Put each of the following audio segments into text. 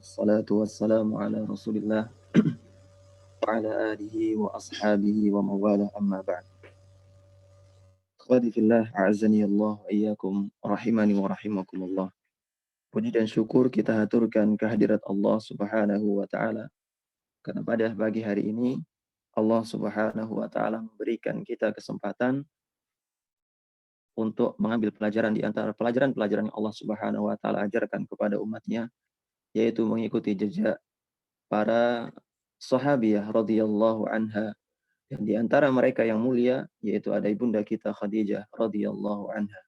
Salatu wassalamu ala Rasulillah wa ala alihi wa ashabihi wa mawala amma ba'd. Akhwati fillah, a'azani Allah wa iyyakum rahimani wa rahimakumullah. Puji dan syukur kita haturkan kehadirat Allah Subhanahu wa taala karena pada pagi hari ini Allah Subhanahu wa taala memberikan kita kesempatan untuk mengambil pelajaran di antara pelajaran-pelajaran yang Allah Subhanahu wa taala ajarkan kepada umatnya, yaitu mengikuti jejak para sahabiyah radhiyallahu anha. Dan di antara mereka yang mulia, yaitu ada ibunda kita Khadijah radhiyallahu anha.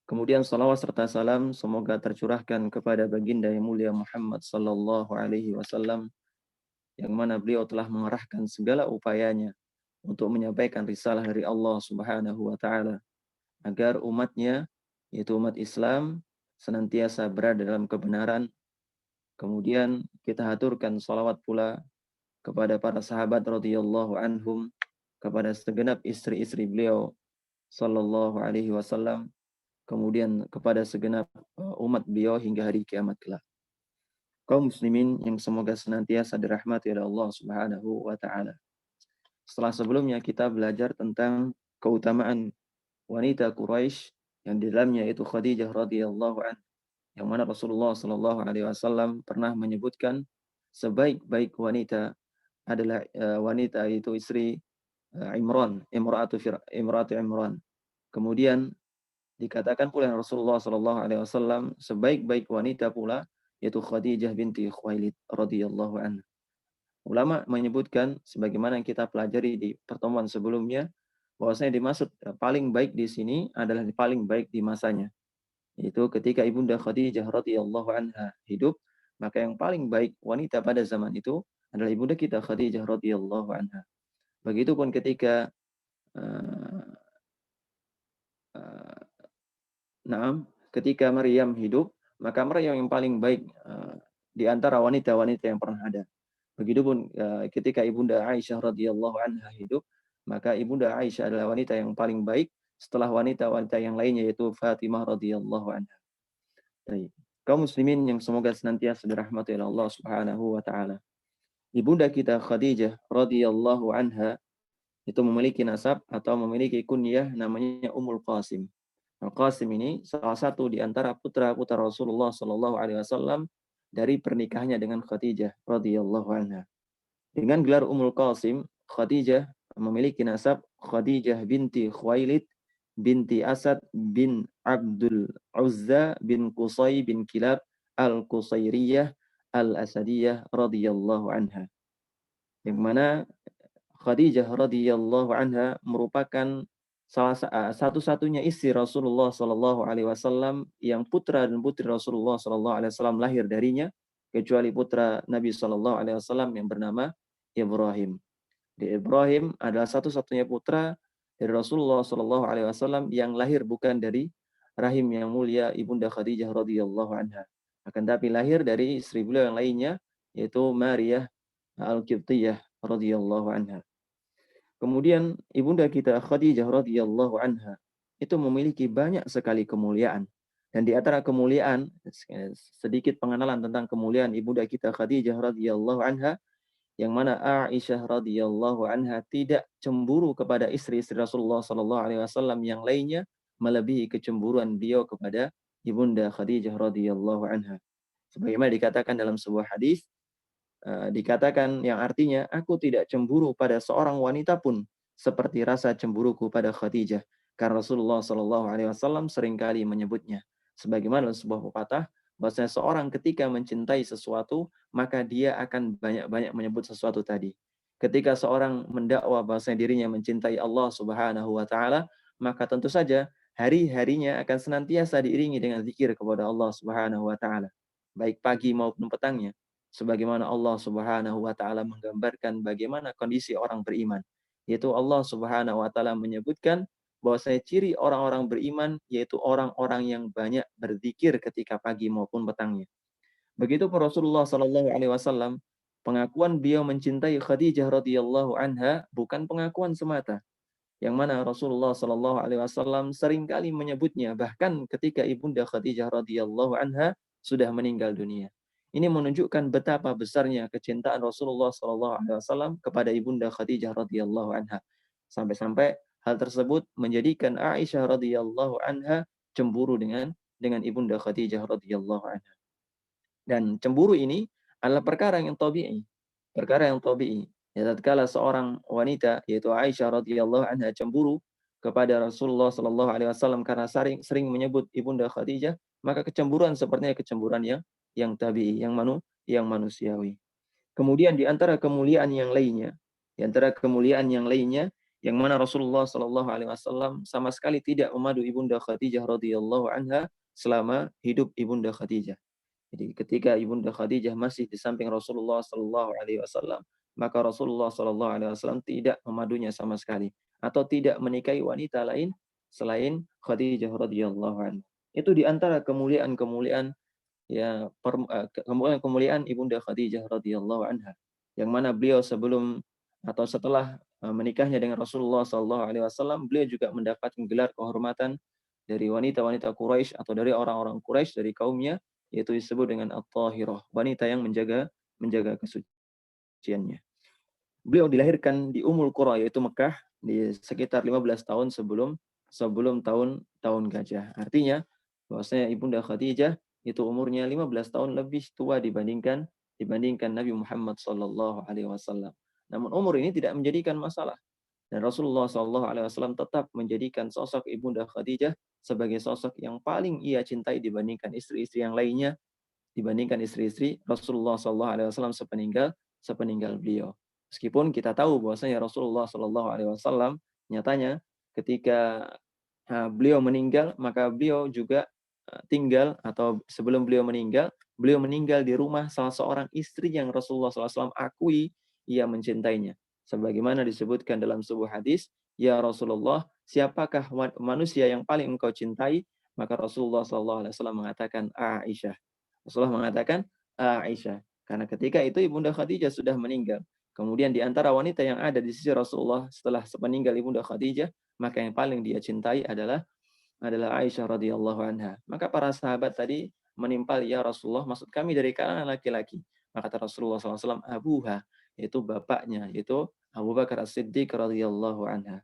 Kemudian salawat serta salam semoga tercurahkan kepada baginda yang mulia Muhammad sallallahu alaihi wasallam, yang mana beliau telah mengerahkan segala upayanya untuk menyampaikan risalah dari Allah Subhanahu wa taala agar umatnya, yaitu umat Islam, senantiasa berada dalam kebenaran. Kemudian kita haturkan salawat pula kepada para sahabat radhiyallahu anhum, kepada segenap istri-istri beliau sallallahu alaihi wasallam, kemudian kepada segenap umat beliau hingga hari kiamat kelak. Kaum muslimin yang semoga senantiasa dirahmati oleh Allah Subhanahu wa taala. Setelah sebelumnya kita belajar tentang keutamaan wanita Quraisy yang di dalamnya itu Khadijah radhiyallahu anha, yang mana Rasulullah sallallahu alaihi wasallam pernah menyebutkan sebaik-baik wanita adalah wanita itu istri Imratu Imran. Kemudian dikatakan pula Rasulullah sallallahu alaihi wasallam sebaik-baik wanita pula yaitu Khadijah binti Khuwailid radhiyallahu anha. Ulama menyebutkan sebagaimana yang kita pelajari di pertemuan sebelumnya, bahwasanya dimaksud paling baik di sini adalah paling baik di masanya. Yaitu ketika Ibunda Khadijah radhiyallahu anha hidup, maka yang paling baik wanita pada zaman itu adalah ibunda kita Khadijah radhiyallahu anha. Begitupun ketika uh, uh, ketika Maryam hidup, maka Maryam yang paling baik di antara wanita-wanita yang pernah ada. Begitupun ketika ibunda Aisyah radhiyallahu anha hidup, maka ibunda Aisyah adalah wanita yang paling baik setelah wanita-wanita yang lainnya, yaitu Fatimah radhiyallahu anha. Baik. Kaum muslimin yang semoga senantiasa dirahmati oleh Allah Subhanahu wa taala. Ibunda kita Khadijah radhiyallahu anha itu memiliki nasab atau memiliki kunyah namanya Ummul Qasim. Al-Qasim ini salah satu di antara putra-putra Rasulullah sallallahu alaihi wasallam dari pernikahannya dengan Khadijah radhiyallahu anha. Dengan gelar Ummul Qasim, Khadijah memiliki nasab Khadijah binti Khuwailid binti Asad bin Abdul Uzza bin Qusay bin Kilab al-Qusairiyah al-Asadiyah radhiyallahu anha. Yang mana Khadijah radhiyallahu anha merupakan satu-satunya istri Rasulullah sallallahu alaihi wasallam yang putra dan putri Rasulullah sallallahu alaihi wasallam lahir darinya, kecuali putra Nabi sallallahu alaihi wasallam yang bernama Ibrahim. Ibrahim adalah satu-satunya putra dari Rasulullah sallallahu alaihi wasallam yang lahir bukan dari rahim yang mulia ibunda Khadijah radhiyallahu anha, akan tapi lahir dari istri beliau yang lainnya, yaitu Maryah Al-Qibtiyah radhiyallahu anha. Kemudian ibunda kita Khadijah radhiyallahu anha itu memiliki banyak sekali kemuliaan. Dan di antara kemuliaan, sedikit pengenalan tentang kemuliaan ibunda kita Khadijah radhiyallahu anha, yang mana Aisyah radhiyallahu anha tidak cemburu kepada istri-istri Rasulullah sallallahu alaihi wasallam yang lainnya melebihi kecemburuan beliau kepada ibunda Khadijah radhiyallahu anha. Sebagaimana dikatakan dalam sebuah hadis, dikatakan yang artinya aku tidak cemburu pada seorang wanita pun seperti rasa cemburuku pada Khadijah, karena Rasulullah Shallallahu Alaihi Wasallam seringkali menyebutnya sebagaimana sebuah pepatah, bahwasanya seorang ketika mencintai sesuatu maka dia akan banyak-banyak menyebut sesuatu tadi. Ketika seorang mendakwa bahwasanya dirinya mencintai Allah Subhanahu wa taala, maka tentu saja hari-harinya akan senantiasa diiringi dengan zikir kepada Allah Subhanahu wa taala, baik pagi maupun petangnya. Sebagaimana Allah Subhanahu wa taala menggambarkan bagaimana kondisi orang beriman, yaitu Allah Subhanahu wa taala menyebutkan bahwasanya ciri orang-orang beriman yaitu orang-orang yang banyak berzikir ketika pagi maupun petangnya. Begitu Rasulullah sallallahu alaihi wasallam, pengakuan beliau mencintai Khadijah radhiyallahu anha bukan pengakuan semata, yang mana Rasulullah sallallahu alaihi wasallam seringkali menyebutnya bahkan ketika ibunda Khadijah radhiyallahu anha sudah meninggal dunia. Ini menunjukkan betapa besarnya kecintaan Rasulullah SAW kepada Ibunda Khadijah radhiyallahu anha. Sampai-sampai hal tersebut menjadikan Aisyah radhiyallahu anha cemburu dengan Ibunda Khadijah radhiyallahu anha. Dan cemburu ini adalah perkara yang tabii. Perkara yang tabii. Ya, tatkala seorang wanita yaitu Aisyah radhiyallahu anha cemburu kepada Rasulullah sallallahu alaihi wasallam karena sering menyebut Ibunda Khadijah, maka kecemburuan sepertinya kecemburuan yang tabii, yang manusiawi. Kemudian di antara kemuliaan yang lainnya, yang mana Rasulullah sallallahu alaihi wasallam sama sekali tidak memadu Ibunda Khadijah radhiyallahu anha selama hidup Ibunda Khadijah. Jadi ketika Ibunda Khadijah masih di samping Rasulullah sallallahu alaihi wasallam, maka Rasulullah sallallahu alaihi wasallam tidak memadunya sama sekali atau tidak menikahi wanita lain selain Khadijah radhiyallahu anha. Itu di antara kemuliaan-kemuliaan kemuliaan Ibunda Khadijah radhiyallahu anha, yang mana beliau sebelum atau setelah menikahnya dengan Rasulullah sallallahu alaihi wasallam, beliau juga mendapatkan gelar kehormatan dari wanita-wanita Quraisy atau dari orang-orang Quraisy dari kaumnya, yaitu disebut dengan At-Tahirah, wanita yang menjaga kesuciannya. Beliau dilahirkan di Ummul Qura yaitu Mekah di sekitar 15 tahun sebelum tahun gajah. Artinya bahwasanya Ibunda Khadijah itu umurnya 15 tahun lebih tua dibandingkan Nabi Muhammad sallallahu alaihi wasallam. Namun umur ini tidak menjadikan masalah. Dan Rasulullah sallallahu alaihi wasallam tetap menjadikan sosok Ibunda Khadijah sebagai sosok yang paling ia cintai dibandingkan istri-istri yang lainnya, dibandingkan istri-istri Rasulullah sallallahu alaihi wasallam sepeninggal beliau. Meskipun kita tahu bahwasanya Rasulullah sallallahu alaihi wasallam nyatanya ketika beliau meninggal, maka beliau juga tinggal atau sebelum beliau meninggal di rumah salah seorang istri yang Rasulullah SAW akui ia mencintainya. Sebagaimana disebutkan dalam sebuah hadis, "Ya Rasulullah, siapakah manusia yang paling engkau cintai?" Maka Rasulullah SAW mengatakan Aisyah. Rasulullah mengatakan Aisyah. Karena ketika itu Ibunda Khadijah sudah meninggal. Kemudian di antara wanita yang ada di sisi Rasulullah setelah sepeninggal Ibunda Khadijah, maka yang paling dia cintai adalah Aisyah radhiyallahu anha. Maka para sahabat tadi menimpal, "Ya Rasulullah, maksud kami dari kalangan laki-laki." Maka kata Rasulullah SAW, "Abuha," yaitu bapaknya, yaitu Abu Bakar As-Siddiq radhiyallahu anha.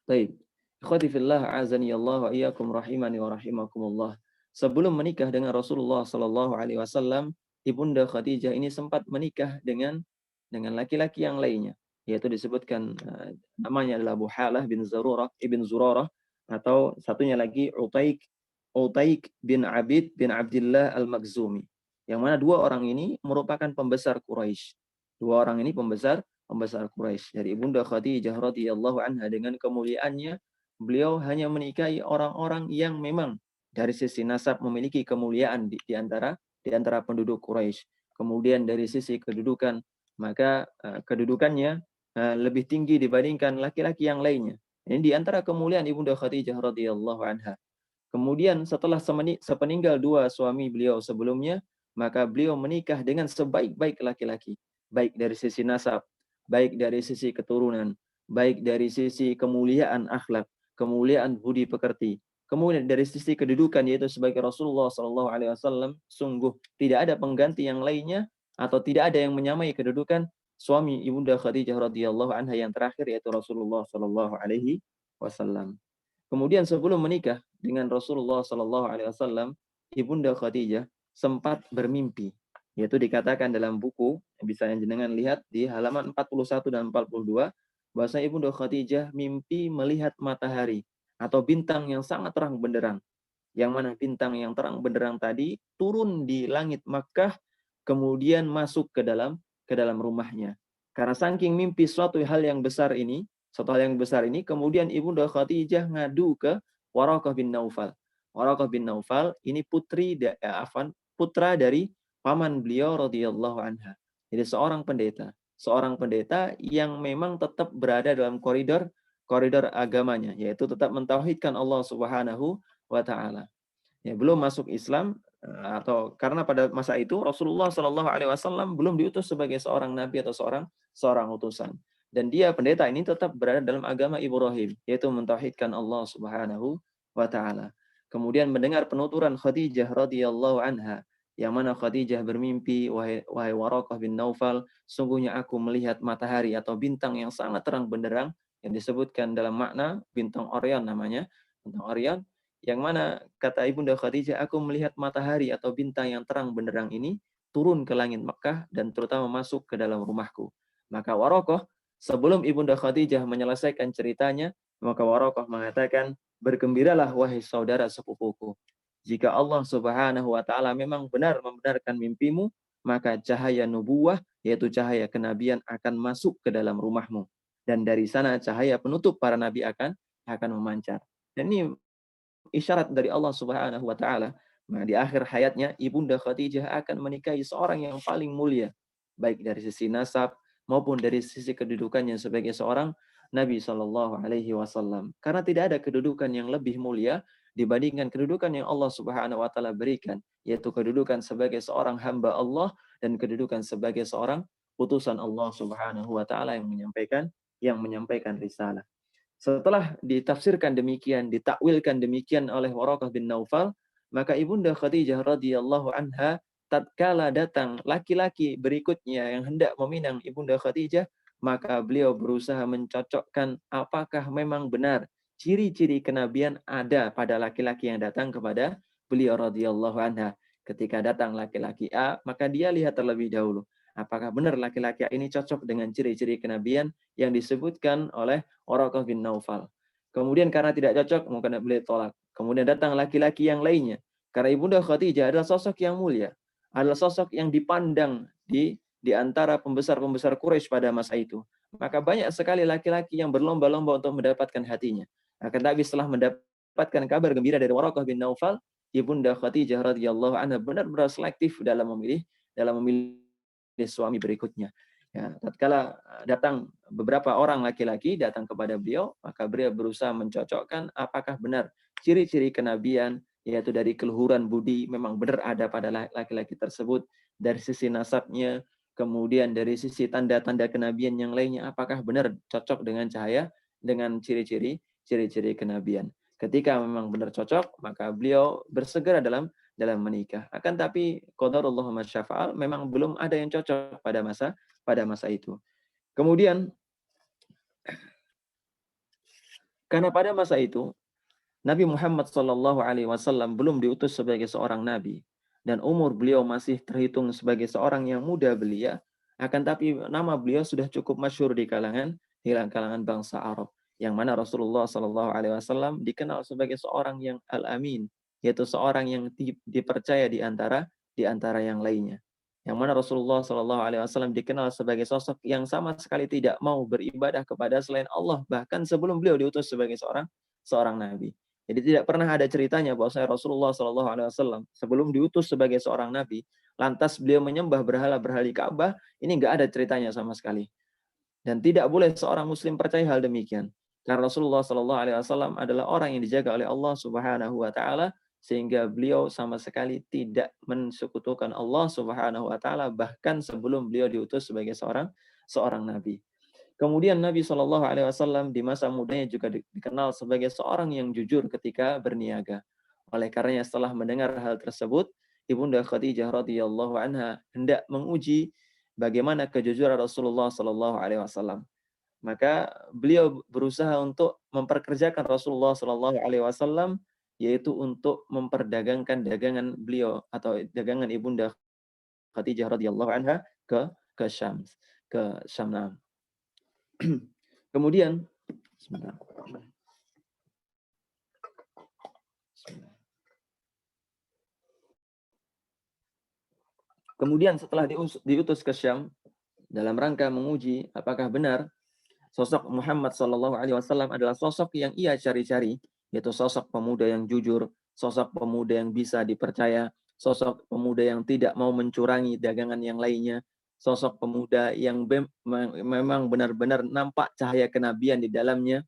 Baik. Ikhwati fillah, azani Allah wa iyyakum rahimani wa rahimakumullah. Sebelum menikah dengan Rasulullah sallallahu alaihi wasallam, Ibunda Khadijah ini sempat menikah dengan laki-laki yang lainnya, yaitu disebutkan namanya adalah Abu Halah ibn Zurarah, atau satunya lagi Utaik bin Abid bin Abdullah Al-Makhzumi. Yang mana dua orang ini merupakan pembesar Quraisy. Dua orang ini pembesar Quraisy. Dari Ibunda Khadijah radhiyallahu anha dengan kemuliaannya, beliau hanya menikahi orang-orang yang memang dari sisi nasab memiliki kemuliaan di antara penduduk Quraisy. Kemudian dari sisi kedudukan, maka kedudukannya lebih tinggi dibandingkan laki-laki yang lainnya. Ini di antara kemuliaan Ibunda Khadijah radhiyallahu anha. Kemudian setelah sepeninggal dua suami beliau sebelumnya, maka beliau menikah dengan sebaik-baik laki-laki, baik dari sisi nasab, baik dari sisi keturunan, baik dari sisi kemuliaan akhlak, kemuliaan budi pekerti. Kemudian dari sisi kedudukan, yaitu sebagai Rasulullah Shallallahu Alaihi Wasallam, sungguh tidak ada pengganti yang lainnya atau tidak ada yang menyamai kedudukan suami Ibunda Khadijah radhiyallahu anha yang terakhir, yaitu Rasulullah Shallallahu Alaihi Wasallam. Kemudian sebelum menikah dengan Rasulullah Shallallahu Alaihi Wasallam, Ibunda Khadijah sempat bermimpi, yaitu dikatakan dalam buku, bisa jenengan lihat di halaman 41 dan 42, bahwa Ibunda Khadijah mimpi melihat matahari atau bintang yang sangat terang benderang, yang mana bintang yang terang benderang tadi turun di langit Makkah, kemudian masuk ke dalam rumahnya. Karena saking mimpi suatu hal yang besar ini, kemudian Ibunda Khadijah ngadu ke Waraqah bin Naufal. Waraqah bin Naufal ini putra dari paman beliau radhiyallahu anha. Jadi seorang pendeta yang memang tetap berada dalam koridor agamanya, yaitu tetap mentauhidkan Allah Subhanahu wa taala. Ya, belum masuk Islam, atau karena pada masa itu Rasulullah Shallallahu alaihi wasallam belum diutus sebagai seorang nabi atau seorang utusan. Dan dia pendeta ini tetap berada dalam agama Ibrahim, yaitu mentauhidkan Allah Subhanahu wa taala. Kemudian mendengar penuturan Khadijah radhiyallahu anha yang mana Khadijah bermimpi, wahai Waraqah bin Naufal, sungguhnya aku melihat matahari atau bintang yang sangat terang benderang, yang disebutkan dalam makna bintang Orion namanya, bintang Orion, yang mana kata Ibunda Khadijah, aku melihat matahari atau bintang yang terang benderang ini turun ke langit Mekah dan terutama masuk ke dalam rumahku. Maka Waraqah, sebelum Ibunda Khadijah menyelesaikan ceritanya, maka Waraqah mengatakan, bergembiralah wahai saudara sepupuku. Jika Allah Subhanahu wa taala memang benar membenarkan mimpimu, maka cahaya nubuwah yaitu cahaya kenabian akan masuk ke dalam rumahmu dan dari sana cahaya penutup para nabi akan memancar. Dan ini isyarat dari Allah Subhanahu wa taala. Nah, di akhir hayatnya Ibunda Khadijah akan menikahi seorang yang paling mulia, baik dari sisi nasab maupun dari sisi kedudukannya sebagai seorang Nabi Shallallahu alaihi wasallam. Karena tidak ada kedudukan yang lebih mulia dibandingkan kedudukan yang Allah Subhanahu wa taala berikan, yaitu kedudukan sebagai seorang hamba Allah dan kedudukan sebagai seorang utusan Allah Subhanahu wa taala yang menyampaikan risalah. Setelah ditafsirkan demikian, ditakwilkan demikian oleh Waraqah bin Naufal, maka Ibunda Khadijah radhiyallahu anha tatkala datang laki-laki berikutnya yang hendak meminang Ibunda Khadijah, maka beliau berusaha mencocokkan apakah memang benar ciri-ciri kenabian ada pada laki-laki yang datang kepada beliau radhiyallahu anha. Ketika datang laki-laki A, maka dia lihat terlebih dahulu apakah benar laki-laki ini cocok dengan ciri-ciri kenabian yang disebutkan oleh Waraqah bin Naufal. Kemudian karena tidak cocok, mungkin beliau tolak. Kemudian datang laki-laki yang lainnya. Karena Ibunda Khadijah adalah sosok yang mulia, adalah sosok yang dipandang di antara pembesar-pembesar Quraisy pada masa itu. Maka banyak sekali laki-laki yang berlomba-lomba untuk mendapatkan hatinya. Akan tapi setelah mendapatkan kabar gembira dari Waraqah bin Naufal, Ibunda Khadijah radhiyallahu anha benar-benar selektif dalam memilih suami berikutnya. Ya, tatkala datang beberapa orang laki-laki datang kepada beliau, maka beliau berusaha mencocokkan apakah benar ciri-ciri kenabian, yaitu dari keluhuran budi memang benar ada pada laki-laki tersebut, dari sisi nasabnya, kemudian dari sisi tanda-tanda kenabian yang lainnya, apakah benar cocok dengan ciri-ciri kenabian. Ketika memang benar cocok, maka beliau bersegera dalam menikah. Akan tapi qadarullah ma syafa'al, memang belum ada yang cocok pada masa itu. Kemudian karena pada masa itu Nabi Muhammad Shallallahu alaihi wasallam belum diutus sebagai seorang nabi dan umur beliau masih terhitung sebagai seorang yang muda belia, akan tapi nama beliau sudah cukup masyhur di kalangan bangsa Arab, yang mana Rasulullah Shallallahu alaihi wasallam dikenal sebagai seorang yang al-amin, yaitu seorang yang dipercaya di antara yang lainnya. Yang mana Rasulullah Shallallahu alaihi wasallam dikenal sebagai sosok yang sama sekali tidak mau beribadah kepada selain Allah, bahkan sebelum beliau diutus sebagai seorang nabi. Jadi tidak pernah ada ceritanya bahwa Rasulullah Shallallahu alaihi wasallam sebelum diutus sebagai seorang nabi, lantas beliau menyembah berhala-berhala di Ka'bah, ini enggak ada ceritanya sama sekali. Dan tidak boleh seorang muslim percaya hal demikian. Karena Rasulullah Shallallahu alaihi wasallam adalah orang yang dijaga oleh Allah Subhanahu wa taala, sehingga beliau sama sekali tidak mensekutukan Allah Subhanahu wa taala bahkan sebelum beliau diutus sebagai seorang nabi. Kemudian Nabi Shallallahu alaihi wasallam di masa mudanya juga dikenal sebagai seorang yang jujur ketika berniaga. Oleh karenanya setelah mendengar hal tersebut, Ibunda Khadijah radhiyallahu anha hendak menguji bagaimana kejujuran Rasulullah Shallallahu alaihi wasallam. Maka beliau berusaha untuk memperkerjakan Rasulullah Shallallahu alaihi wasallam, yaitu untuk memperdagangkan dagangan beliau atau dagangan Ibunda Khadijah radhiyallahu anha ke Syam, ke Syam. Kemudian setelah diutus ke Syam dalam rangka menguji apakah benar sosok Muhammad Shallallahu alaihi wasallam adalah sosok yang ia cari-cari, yaitu sosok pemuda yang jujur, sosok pemuda yang bisa dipercaya, sosok pemuda yang tidak mau mencurangi dagangan yang lainnya, sosok pemuda yang memang benar-benar nampak cahaya kenabian di dalamnya.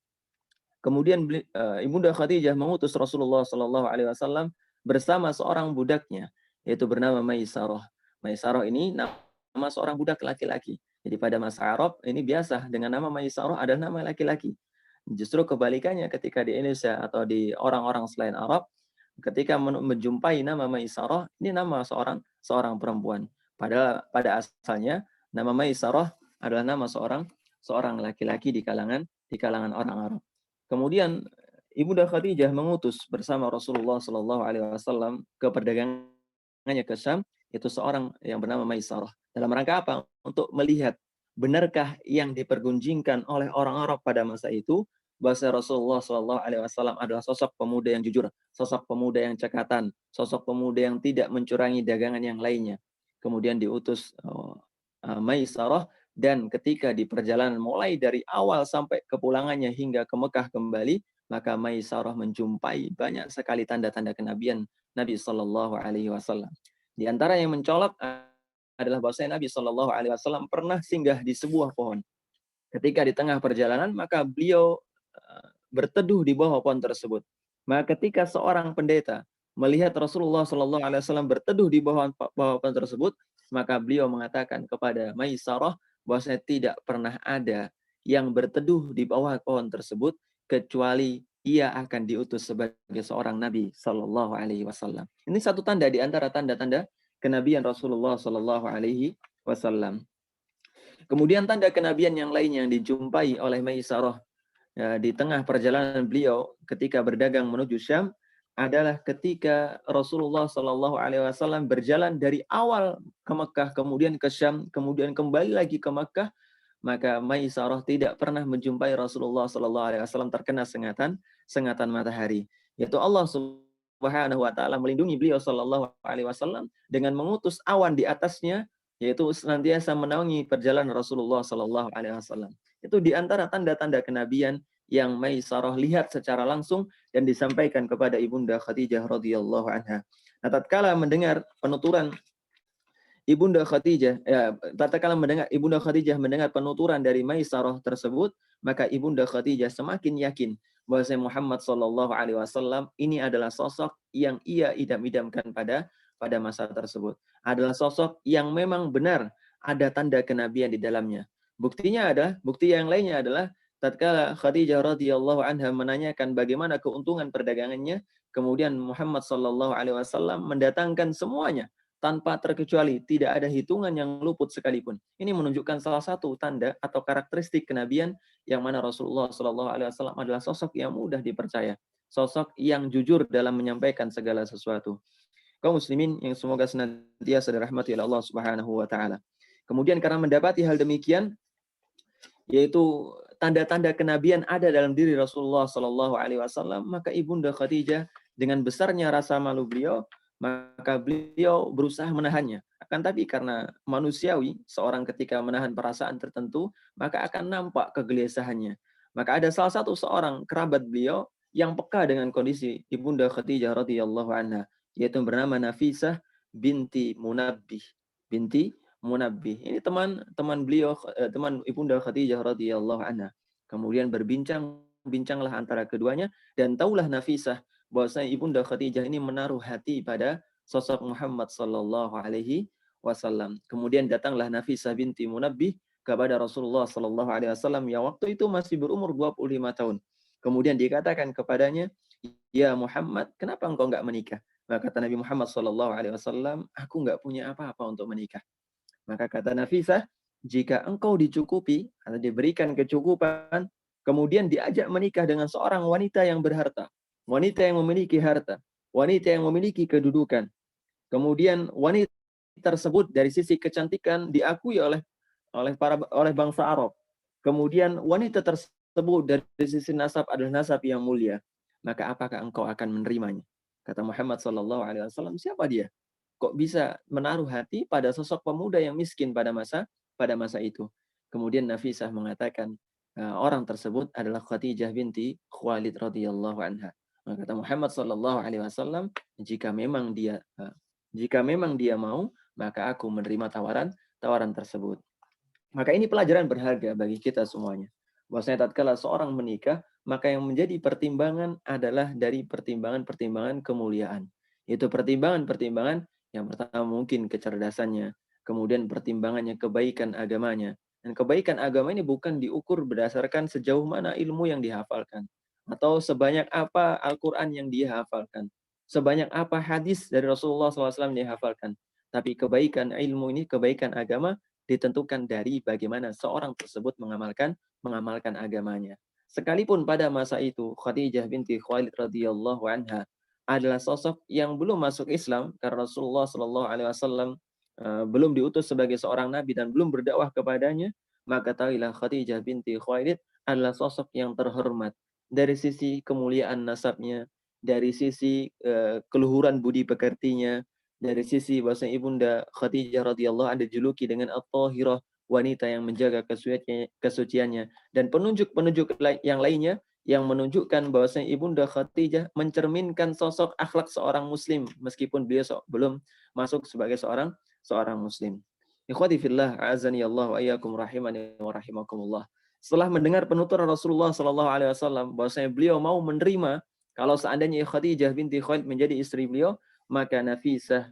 Kemudian Ibunda Khadijah mengutus Rasulullah Shallallahu alaihi wasallam bersama seorang budaknya, yaitu bernama Maisarah. Maisarah ini nama seorang budak laki-laki. Jadi pada masa Arab ini biasa dengan nama Maisarah adalah nama laki-laki. Justru kebalikannya ketika di Indonesia atau di orang-orang selain Arab, ketika menjumpai nama Maisarah, ini nama seorang perempuan. Padahal pada asalnya nama Maisarah adalah nama seorang laki-laki di kalangan orang Arab. Kemudian Ibunda Khadijah mengutus bersama Rasulullah Shallallahu Alaihi Wasallam ke perdagangannya ke Syam, itu seorang yang bernama Maisarah. Dalam rangka apa? Untuk melihat benarkah yang dipergunjingkan oleh orang Arab pada masa itu, bahwa Rasulullah Shallallahu Alaihi Wasallam adalah sosok pemuda yang jujur, sosok pemuda yang cekatan, sosok pemuda yang tidak mencurangi dagangan yang lainnya. Kemudian diutus Maisarah, dan ketika di perjalanan mulai dari awal sampai kepulangannya hingga ke Mekah kembali, maka Maisarah menjumpai banyak sekali tanda-tanda kenabian Nabi Shallallahu Alaihi Wasallam. Di antara yang mencolok adalah bahwa Nabi Shallallahu Alaihi Wasallam pernah singgah di sebuah pohon. Ketika di tengah perjalanan, maka beliau berteduh di bawah pohon tersebut. Maka ketika seorang pendeta melihat Rasulullah Shallallahu Alaihi Wasallam berteduh di bawah pohon tersebut, maka beliau mengatakan kepada Maisarah bahwa tidak pernah ada yang berteduh di bawah pohon tersebut kecuali ia akan diutus sebagai seorang nabi Shallallahu Alaihi Wasallam. Ini satu tanda di antara tanda-tanda kenabian Rasulullah Shallallahu Alaihi Wasallam. Kemudian tanda kenabian yang lain yang dijumpai oleh Maisarah di tengah perjalanan beliau ketika berdagang menuju Syam adalah ketika Rasulullah Shallallahu Alaihi Wasallam berjalan dari awal ke Mekah, kemudian ke Syam, kemudian kembali lagi ke Mekah, maka Maisarah tidak pernah menjumpai Rasulullah Shallallahu Alaihi Wasallam terkena sengatan matahari. Yaitu Allah Subhanahu Wa Taala melindungi beliau Shallallahu Alaihi Wasallam dengan mengutus awan di atasnya, yaitu senantiasa menaungi perjalanan Rasulullah Shallallahu Alaihi Wasallam. Itu di antara tanda-tanda kenabian yang Maisarah lihat secara langsung dan disampaikan kepada Ibunda Khadijah radhiyallahu anha. Nah, tatkala mendengar penuturan Ibunda Khadijah, tatkala Ibunda Khadijah mendengar penuturan dari Maisarah tersebut, maka Ibunda Khadijah semakin yakin bahwa Muhammad Shallallahu Alaihi Wasallam ini adalah sosok yang ia idam-idamkan pada masa tersebut. Adalah sosok yang memang benar ada tanda kenabian di dalamnya. Bukti yang lainnya adalah tatkala Khadijah radhiyallahu anha menanyakan bagaimana keuntungan perdagangannya, kemudian Muhammad Shallallahu Alaihi Wasallam mendatangkan semuanya tanpa terkecuali, tidak ada hitungan yang luput sekalipun. Ini menunjukkan salah satu tanda atau karakteristik kenabian yang mana Rasulullah Shallallahu Alaihi Wasallam adalah sosok yang mudah dipercaya, sosok yang jujur dalam menyampaikan segala sesuatu. Kaum muslimin yang semoga senantiasa dirahmati oleh Allah Subhanahu Wa Taala. Kemudian karena mendapati hal demikian, yaitu tanda-tanda kenabian ada dalam diri Rasulullah Shallallahu Alaihi Wasallam, maka Ibunda Khadijah dengan besarnya rasa malu beliau, maka beliau berusaha menahannya. Akan tapi karena manusiawi, seorang ketika menahan perasaan tertentu, maka akan nampak kegelisahannya. Maka ada salah satu seorang kerabat beliau yang peka dengan kondisi Ibunda Khadijah radhiyallahu anha, yaitu bernama Nafisah binti Munabbih. Ini teman beliau, teman Ibunda Khadijah radhiyallahu anha. Kemudian bincanglah antara keduanya, dan taulah Nafisah bahwasanya Ibunda Khadijah ini menaruh hati pada sosok Muhammad Sallallahu Alaihi Wasallam. Kemudian datanglah Nafisah binti Munabbih kepada Rasulullah Sallallahu Alaihi Wasallam yang waktu itu masih berumur 25 tahun. Kemudian dikatakan kepadanya, ya Muhammad, kenapa engkau enggak menikah? Maka kata Nabi Muhammad Sallallahu Alaihi Wasallam, aku enggak punya apa-apa untuk menikah. Maka kata Nafisah, jika engkau dicukupi atau diberikan kecukupan, kemudian diajak menikah dengan seorang wanita yang berharta, wanita yang memiliki harta, wanita yang memiliki kedudukan. Kemudian wanita tersebut dari sisi kecantikan diakui oleh bangsa Arab. Kemudian wanita tersebut dari sisi nasab adalah nasab yang mulia. Maka apakah engkau akan menerimanya? Kata Muhammad Sallallahu Alaihi Wasallam, siapa dia? Kok bisa menaruh hati pada sosok pemuda yang miskin pada masa itu? Kemudian Nafisah mengatakan, orang tersebut adalah Khadijah binti Khuwailid radhiyallahu anha. Kata Muhammad Sallallahu Alaihi Wasallam, jika memang dia mau, maka aku menerima tawaran tersebut. Maka ini pelajaran berharga bagi kita semuanya. Bahwasanya tatkala seorang menikah, maka yang menjadi pertimbangan adalah dari pertimbangan kemuliaan. Itu pertimbangan yang pertama mungkin kecerdasannya, kemudian pertimbangannya kebaikan agamanya. Dan kebaikan agama ini bukan diukur berdasarkan sejauh mana ilmu yang dihafalkan, atau sebanyak apa Al-Quran yang dia hafalkan. sebanyak apa hadis dari Rasulullah SAW yang dihafalkan. Tapi kebaikan ilmu ini, kebaikan agama ditentukan dari bagaimana seorang tersebut mengamalkan agamanya. Sekalipun pada masa itu Khadijah binti Khuwailid radhiyallahu anha adalah sosok yang belum masuk Islam karena Rasulullah Shallallahu alaihi wasallam belum diutus sebagai seorang nabi dan belum berdakwah kepadanya, maka tahuilah Khadijah binti Khuwailid adalah sosok yang terhormat dari sisi kemuliaan nasabnya, dari sisi keluhuran budi pekertinya, dari sisi bahasa ibunda Khadijah radhiyallahu anha dijuluki dengan at-tahirah, wanita yang menjaga kesuciannya, dan penunjuk-penunjuk yang lainnya yang menunjukkan bahwasanya ibunda Khadijah mencerminkan sosok akhlak seorang muslim meskipun beliau belum masuk sebagai seorang muslim. Ikhwati fillah, a'azani Allah wa iyyakum rahimani wa rahimakumullah. Setelah mendengar penuturan Rasulullah sallallahu alaihi wasallam bahwasanya beliau mau menerima kalau seandainya Khadijah binti Khuwailid menjadi istri beliau, maka Nafisah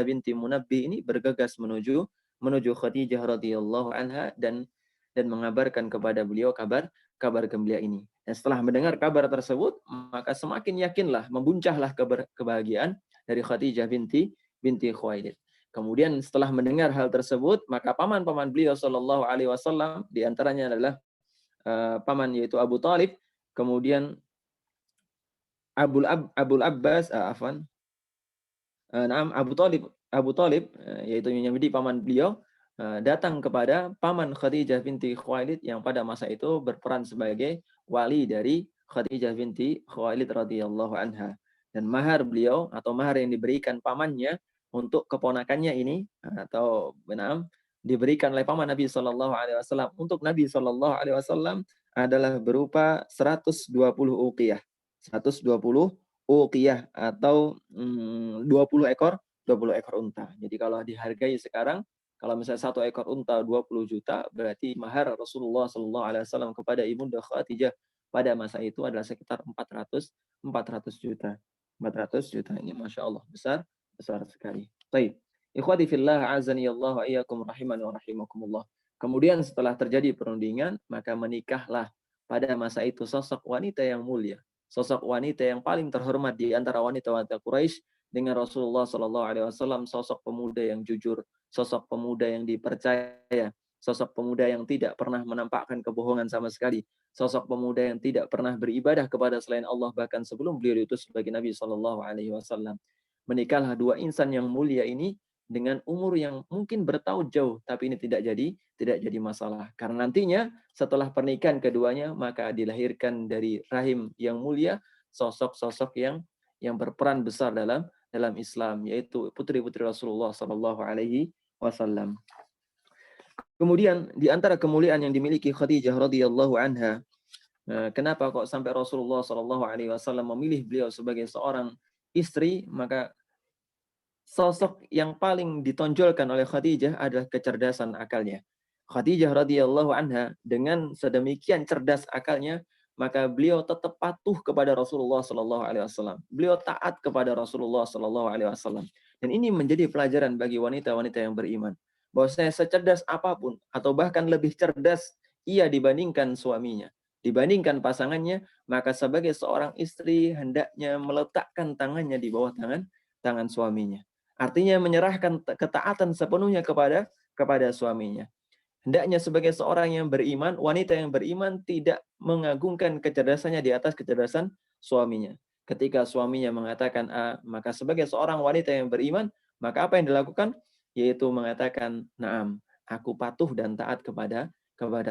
binti Munabbih ini bergegas menuju Khadijah radhiyallahu anha dan mengabarkan kepada beliau kabar gembira ini. Dan setelah mendengar kabar tersebut, maka semakin yakinlah, membuncahlah kebahagiaan dari Khadijah binti Khuwailid. Kemudian setelah mendengar hal tersebut, maka paman-paman beliau sallallahu alaihi wasallam di antaranya adalah paman yaitu Abu Talib, kemudian Abul Abbas, Abu Talib yaitu yang menjadi paman beliau datang kepada paman Khadijah binti Khuwailid yang pada masa itu berperan sebagai wali dari Khadijah binti Khuwailid radhiyallahu anha. Dan mahar beliau atau mahar yang diberikan pamannya untuk keponakannya ini atau diberikan oleh paman Nabi Shallallahu alaihi wasallam untuk Nabi Shallallahu alaihi wasallam adalah berupa 120 uqiyah. 120 uqiyah atau 20 ekor unta. Jadi kalau dihargai sekarang, kalau misalnya satu ekor unta 20 juta, berarti mahar Rasulullah Sallallahu Alaihi Wasallam kepada ibunda Khadijah pada masa itu adalah sekitar 400 juta. 400 juta ini masya Allah besar sekali. Baik, ikhwati fillah, azani Allah wa iyyakum rahimani wa rahimakumullah. Kemudian setelah terjadi perundingan, maka menikahlah pada masa itu sosok wanita yang mulia, sosok wanita yang paling terhormat di antara wanita-wanita Quraisy dengan Rasulullah Shallallahu Alaihi Wasallam, sosok pemuda yang jujur, sosok pemuda yang dipercaya, sosok pemuda yang tidak pernah menampakkan kebohongan sama sekali, sosok pemuda yang tidak pernah beribadah kepada selain Allah bahkan sebelum beliau diutus sebagai Nabi Shallallahu Alaihi Wasallam. Menikahlah dua insan yang mulia ini dengan umur yang mungkin bertahun jauh, tapi ini tidak jadi masalah. Karena nantinya setelah pernikahan keduanya, maka dilahirkan dari rahim yang mulia sosok-sosok yang berperan besar dalam Islam, yaitu putri-putri Rasulullah Sallallahu Alaihi Wasallam. Kemudian di antara kemuliaan yang dimiliki Khadijah radhiyallahu anha, kenapa kok sampai Rasulullah Sallallahu Alaihi Wasallam memilih beliau sebagai seorang istri, maka sosok yang paling ditonjolkan oleh Khadijah adalah kecerdasan akalnya. Khadijah radhiyallahu anha dengan sedemikian cerdas akalnya, maka beliau tetap patuh kepada Rasulullah Sallallahu Alaihi Wasallam. Beliau taat kepada Rasulullah Sallallahu Alaihi Wasallam. Dan ini menjadi pelajaran bagi wanita-wanita yang beriman. Bahwasanya secerdas apapun atau bahkan lebih cerdas ia dibandingkan suaminya, dibandingkan pasangannya, maka sebagai seorang istri hendaknya meletakkan tangannya di bawah tangan suaminya. Artinya menyerahkan ketaatan sepenuhnya kepada suaminya. Hendaknya sebagai seorang yang beriman, wanita yang beriman tidak mengagungkan kecerdasannya di atas kecerdasan suaminya. Ketika suaminya mengatakan A, maka sebagai seorang wanita yang beriman, maka apa yang dilakukan? Yaitu mengatakan, "Na'am, aku patuh dan taat kepada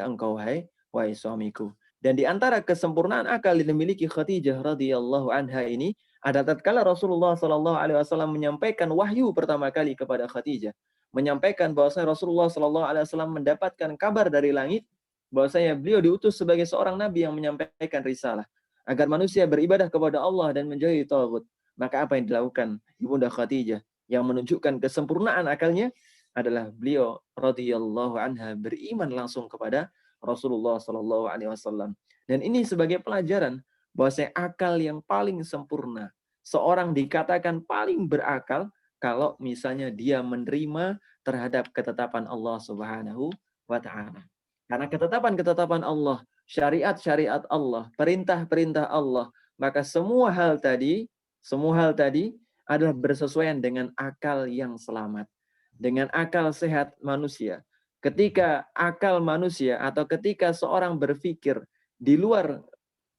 engkau, wahai suamiku." Dan di antara kesempurnaan akal yang dimiliki Khadijah radhiyallahu anha ini adalah tatkala Rasulullah Shallallahu Alaihi Wasallam menyampaikan wahyu pertama kali kepada Khadijah, menyampaikan bahwasanya Rasulullah Shallallahu Alaihi Wasallam mendapatkan kabar dari langit bahwasanya beliau diutus sebagai seorang nabi yang menyampaikan risalah agar manusia beribadah kepada Allah dan menjauhi taghut. Maka apa yang dilakukan ibunda Khadijah yang menunjukkan kesempurnaan akalnya adalah beliau radhiyallahu anha beriman langsung kepada Rasulullah Shallallahu Alaihi Wasallam. Dan ini sebagai pelajaran bahwasanya akal yang paling sempurna, seorang dikatakan paling berakal kalau misalnya dia menerima terhadap ketetapan Allah Subhanahu wa taala. Karena ketetapan-ketetapan Allah, syariat-syariat Allah, perintah-perintah Allah, maka semua hal tadi, Semua hal tadi adalah bersesuaian dengan akal yang selamat, dengan akal sehat manusia. Ketika akal manusia atau ketika seorang berpikir di luar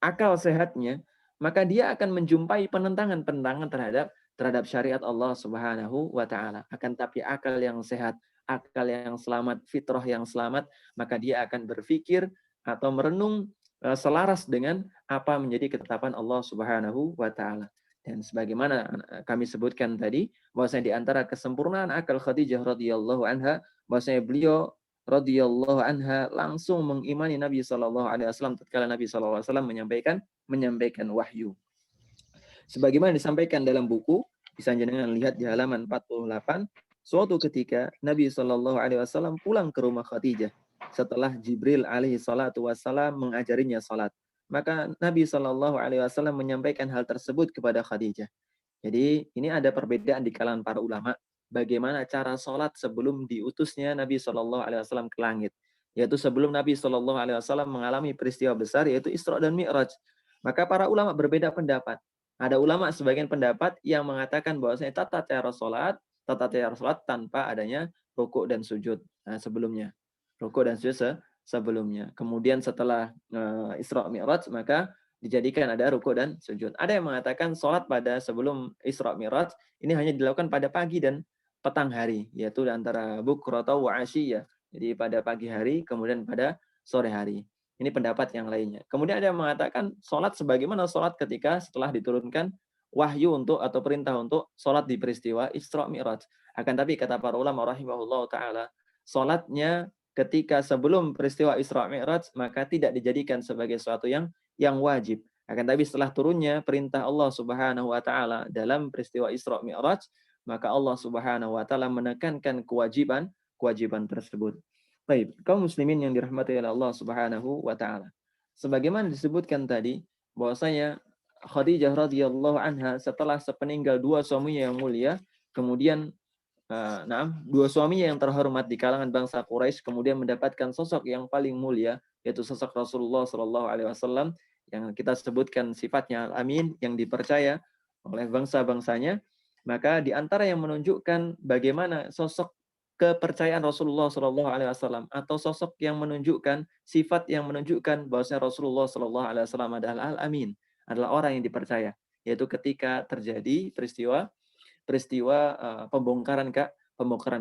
akal sehatnya, maka dia akan menjumpai penentangan-penentangan terhadap syariat Allah Subhanahu wa taala. Akan tapi akal yang sehat, akal yang selamat, fitrah yang selamat, maka dia akan berpikir atau merenung selaras dengan apa menjadi ketetapan Allah Subhanahu wa taala. Dan sebagaimana kami sebutkan tadi, bahwasanya di antara kesempurnaan akal Khadijah radhiyallahu anha, bahwasanya beliau radhiyallahu anha langsung mengimani Nabi sallallahu alaihi wasallam tatkala Nabi sallallahu alaihi wasallam menyampaikan wahyu. Sebagaimana disampaikan dalam buku, bisa jenengan lihat di halaman 48, suatu ketika Nabi sallallahu alaihi wasallam pulang ke rumah Khadijah setelah Jibril alaihi salatu wasallam mengajarinya salat. Maka Nabi sallallahu alaihi wasallam menyampaikan hal tersebut kepada Khadijah. Jadi ini ada perbedaan di kalangan para ulama bagaimana cara sholat sebelum diutusnya Nabi Shallallahu Alaihi Wasallam ke langit, yaitu sebelum Nabi Shallallahu Alaihi Wasallam mengalami peristiwa besar yaitu Isra dan Mi'raj. Maka para ulama berbeda pendapat. Ada ulama sebagian pendapat yang mengatakan bahwasanya tata cara sholat tanpa adanya rukuk dan sujud sebelumnya, rukuk dan sujud sebelumnya. Kemudian setelah Isra Mi'raj maka dijadikan ada ruku dan sujud. Ada yang mengatakan sholat pada sebelum Isra Mi'raj ini hanya dilakukan pada pagi dan petang hari, yaitu antara bukrata wa asyiyah. Jadi pada pagi hari kemudian pada sore hari. Ini pendapat yang lainnya. Kemudian ada yang mengatakan sholat sebagaimana sholat ketika setelah diturunkan wahyu untuk atau perintah untuk sholat di peristiwa Isra Mi'raj. Akan tapi kata para ulama rahimahullah ta'ala, sholatnya ketika sebelum peristiwa Isra Mi'raj maka tidak dijadikan sebagai sesuatu yang wajib. Akan tapi setelah turunnya perintah Allah Subhanahu wa taala dalam peristiwa Isra Mi'raj, maka Allah Subhanahu wa taala menekankan kewajiban tersebut. Baik, kaum muslimin yang dirahmati oleh Allah Subhanahu wa taala. Sebagaimana disebutkan tadi, bahwasanya Khadijah radhiyallahu anha setelah sepeninggal dua suaminya yang mulia, kemudian dua suaminya yang terhormat di kalangan bangsa Quraisy kemudian mendapatkan sosok yang paling mulia, yaitu sosok Rasulullah Shallallahu Alaihi Wasallam yang kita sebutkan sifatnya Al-Amin, yang dipercaya oleh bangsa-bangsanya. Maka di antara yang menunjukkan bagaimana sosok kepercayaan Rasulullah Shallallahu Alaihi Wasallam atau sosok yang menunjukkan sifat yang menunjukkan bahwasanya Rasulullah Shallallahu Alaihi Wasallam adalah Al-Amin, adalah orang yang dipercaya, yaitu ketika terjadi peristiwa pembongkaran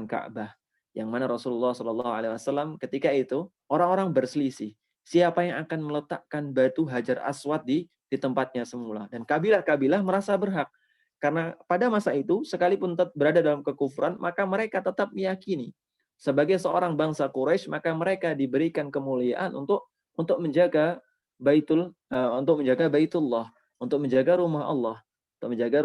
Ka'bah, yang mana Rasulullah Shallallahu Alaihi Wasallam ketika itu orang-orang berselisih siapa yang akan meletakkan batu Hajar Aswad di tempatnya semula, dan kabilah-kabilah merasa berhak karena pada masa itu sekalipun berada dalam kekufuran maka mereka tetap meyakini sebagai seorang bangsa Quraisy maka mereka diberikan kemuliaan untuk menjaga untuk menjaga Baitullah, untuk menjaga rumah Allah, untuk menjaga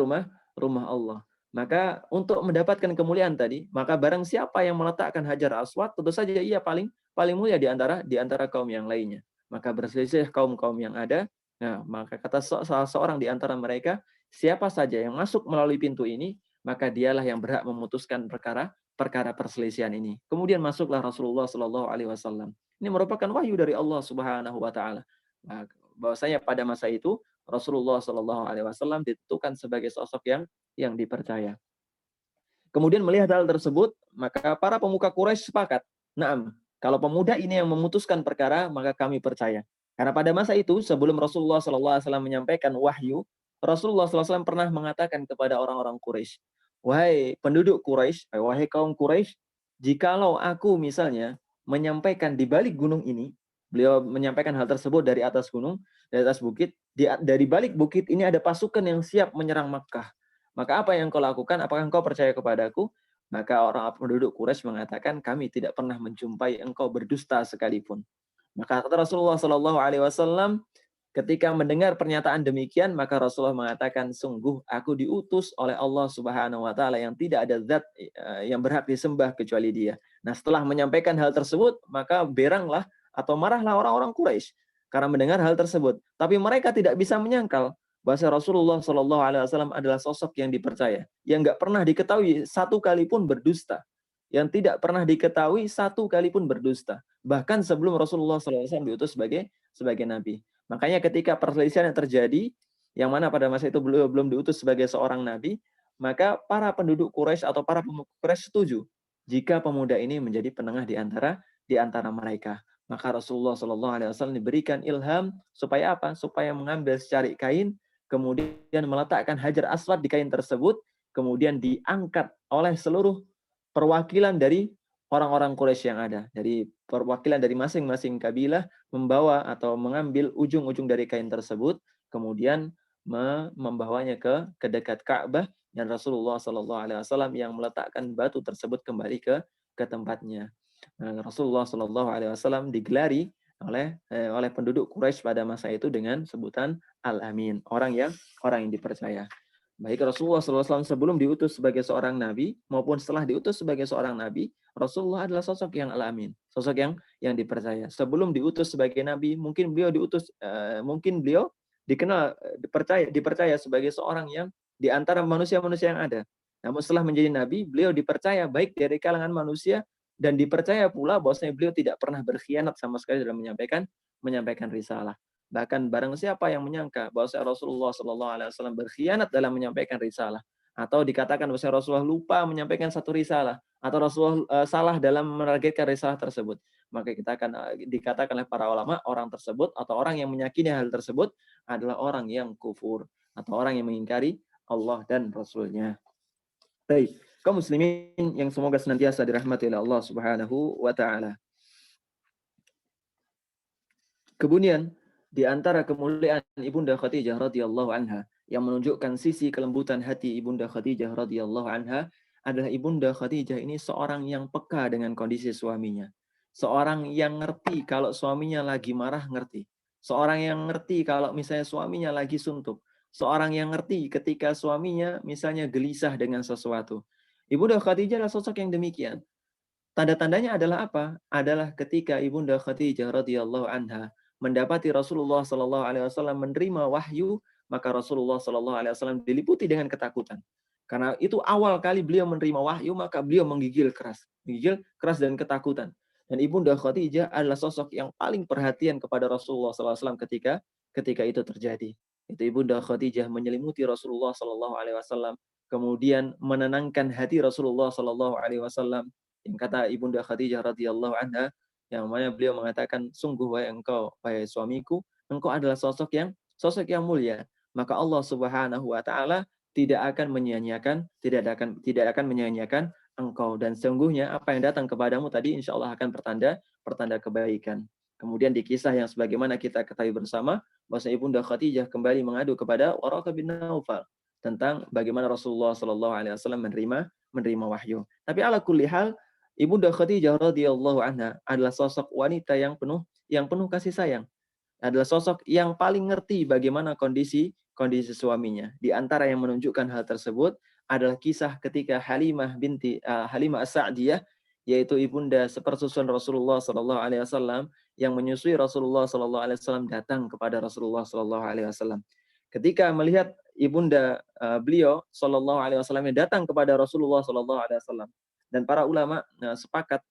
rumah Allah. Maka untuk mendapatkan kemuliaan tadi, maka barang siapa yang meletakkan Hajar Aswad, tentu saja ia paling mulia di antara kaum yang lainnya. Maka berselisih kaum-kaum yang ada. Nah, maka kata salah seorang di antara mereka, siapa saja yang masuk melalui pintu ini, maka dialah yang berhak memutuskan perkara perselisihan ini. Kemudian masuklah Rasulullah Shallallahu Alaihi Wasallam. Ini merupakan wahyu dari Allah Subhanahu Wa Taala. Bahwasanya pada masa itu Rasulullah Shallallahu Alaihi Wasallam ditentukan sebagai sosok yang dipercaya. Kemudian melihat hal tersebut, maka para pemuka Quraisy sepakat, "Na'am, kalau pemuda ini yang memutuskan perkara, maka kami percaya." Karena pada masa itu sebelum Rasulullah SAW menyampaikan wahyu, Rasulullah SAW pernah mengatakan kepada orang-orang Quraisy, "Wahai penduduk Quraisy, wahai kaum Quraisy, jikalau aku misalnya menyampaikan di balik gunung ini," beliau menyampaikan hal tersebut dari atas gunung, dari atas bukit, dari balik bukit ini ada pasukan yang siap menyerang Makkah. Maka apa yang kau lakukan? Apakah engkau percaya kepadaku? Maka orang penduduk Quraisy mengatakan, kami tidak pernah menjumpai engkau berdusta sekalipun. Maka kata Rasulullah Shallallahu Alaihi Wasallam, ketika mendengar pernyataan demikian, maka Rasulullah mengatakan, sungguh aku diutus oleh Allah Subhanahu Wa Taala yang tidak ada zat yang berhak disembah kecuali Dia. Nah, setelah menyampaikan hal tersebut, maka beranglah atau marahlah orang-orang Quraisy karena mendengar hal tersebut. Tapi mereka tidak bisa menyangkal bahwa Rasulullah Shallallahu Alaihi Wasallam adalah sosok yang dipercaya, yang nggak pernah diketahui satu kali pun berdusta, yang tidak pernah diketahui satu kali pun berdusta, bahkan sebelum Rasulullah SAW diutus sebagai nabi. Makanya ketika perselisihan yang terjadi, yang mana pada masa itu beliau belum diutus sebagai seorang nabi, maka para penduduk Quraisy atau para pemuka Quraisy setuju jika pemuda ini menjadi penengah di antara mereka. Maka Rasulullah Shallallahu Alaihi Wasallam diberikan ilham supaya apa? Supaya mengambil secari kain, kemudian meletakkan hajar aswad di kain tersebut, kemudian diangkat oleh seluruh perwakilan dari orang-orang Quraisy yang ada. Dari perwakilan dari masing-masing kabilah membawa atau mengambil ujung-ujung dari kain tersebut, kemudian membawanya ke dekat Ka'bah, dan Rasulullah Shallallahu Alaihi Wasallam yang meletakkan batu tersebut kembali ke tempatnya. Rasulullah Shallallahu Alaihi Wasallam digelari oleh penduduk Quraisy pada masa itu dengan sebutan Al-Amin, orang yang dipercaya. Baik Rasulullah SAW sebelum diutus sebagai seorang nabi maupun setelah diutus sebagai seorang nabi, Rasulullah adalah sosok yang Al-Amin, sosok yang dipercaya. Sebelum diutus sebagai nabi, mungkin beliau dikenal dipercaya sebagai seorang yang di antara manusia-manusia yang ada. Namun setelah menjadi nabi, beliau dipercaya baik dari kalangan manusia dan dipercaya pula bahwasanya beliau tidak pernah berkhianat sama sekali dalam menyampaikan risalah. Bahkan barang siapa yang menyangka bahwa Rasulullah Shallallahu Alaihi Wasallam berkhianat dalam menyampaikan risalah, atau dikatakan bahwa Rasulullah lupa menyampaikan satu risalah, atau Rasulullah salah dalam menargetkan risalah tersebut, maka kita akan dikatakan oleh para ulama orang tersebut atau orang yang meyakini hal tersebut adalah orang yang kufur atau orang yang mengingkari Allah dan Rasulnya. Baik, kaum muslimin yang semoga senantiasa dirahmati oleh Allah Subhanahu wa taala. Kemudian di antara kemuliaan Ibunda Khadijah radhiyallahu anha yang menunjukkan sisi kelembutan hati Ibunda Khadijah radhiyallahu anha adalah Ibunda Khadijah ini seorang yang peka dengan kondisi suaminya. Seorang yang ngerti kalau suaminya lagi marah, ngerti. Seorang yang ngerti kalau misalnya suaminya lagi suntuk. Seorang yang ngerti ketika suaminya misalnya gelisah dengan sesuatu. Ibunda Khadijah adalah sosok yang demikian. Tanda-tandanya adalah apa? Adalah ketika Ibunda Khadijah radhiyallahu anha mendapati Rasulullah Shallallahu Alaihi Wasallam menerima wahyu, maka Rasulullah Shallallahu Alaihi Wasallam diliputi dengan ketakutan. Karena itu awal kali beliau menerima wahyu, maka beliau menggigil keras dan ketakutan. Dan Ibunda Khadijah adalah sosok yang paling perhatian kepada Rasulullah Shallallahu Alaihi Wasallam ketika itu terjadi. Itu Ibunda Khadijah menyelimuti Rasulullah Shallallahu Alaihi Wasallam, kemudian menenangkan hati Rasulullah Shallallahu Alaihi Wasallam. Yang kata Ibunda Khadijah radhiyallahu anha, yang mana beliau mengatakan, sungguh wahai suamiku, engkau adalah sosok yang mulia. Maka Allah Subhanahu wa taala tidak akan menyia-nyiakan engkau, dan sesungguhnya apa yang datang kepadamu tadi insya Allah akan pertanda kebaikan. Kemudian di kisah yang sebagaimana kita ketahui bersama, bahwa Ibunda Khadijah kembali mengadu kepada Waraqah bin Naufal tentang bagaimana Rasulullah Shallallahu Alaihi Wasallam menerima wahyu. Tapi ala kulli hal, Ibunda Khadijah radhiyallahu anha adalah sosok wanita yang penuh kasih sayang. Adalah sosok yang paling ngerti bagaimana kondisi suaminya. Di antara yang menunjukkan hal tersebut adalah kisah ketika Halimah As-Sa'diyah, yaitu ibunda sepersusuan Rasulullah Shallallahu Alaihi Wasallam yang menyusui Rasulullah Shallallahu Alaihi Wasallam, datang kepada Rasulullah Shallallahu Alaihi Wasallam. Ketika melihat ibunda beliau Shallallahu Alaihi Wasallam yang datang kepada Rasulullah Shallallahu Alaihi Wasallam, dan para ulama sepakat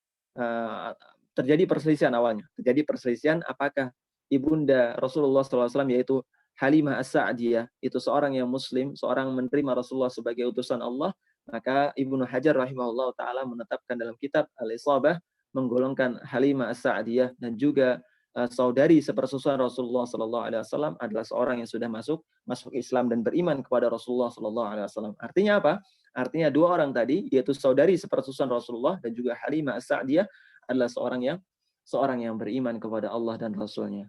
terjadi perselisihan awalnya. Terjadi perselisihan apakah ibunda Rasulullah SAW yaitu Halimah As-Sa'diyah itu seorang yang muslim, seorang menerima Rasulullah sebagai utusan Allah, maka Ibnu Hajar rahimahullah ta'ala menetapkan dalam kitab Al-Isabah menggolongkan Halimah As-Sa'diyah dan juga saudari sepersusuan Rasulullah SAW adalah seorang yang sudah masuk Islam dan beriman kepada Rasulullah SAW. Artinya apa? Artinya dua orang tadi, yaitu saudari sepersusuan Rasulullah dan juga Halimah As-Sa'diyah, adalah seorang yang beriman kepada Allah dan Rasulnya.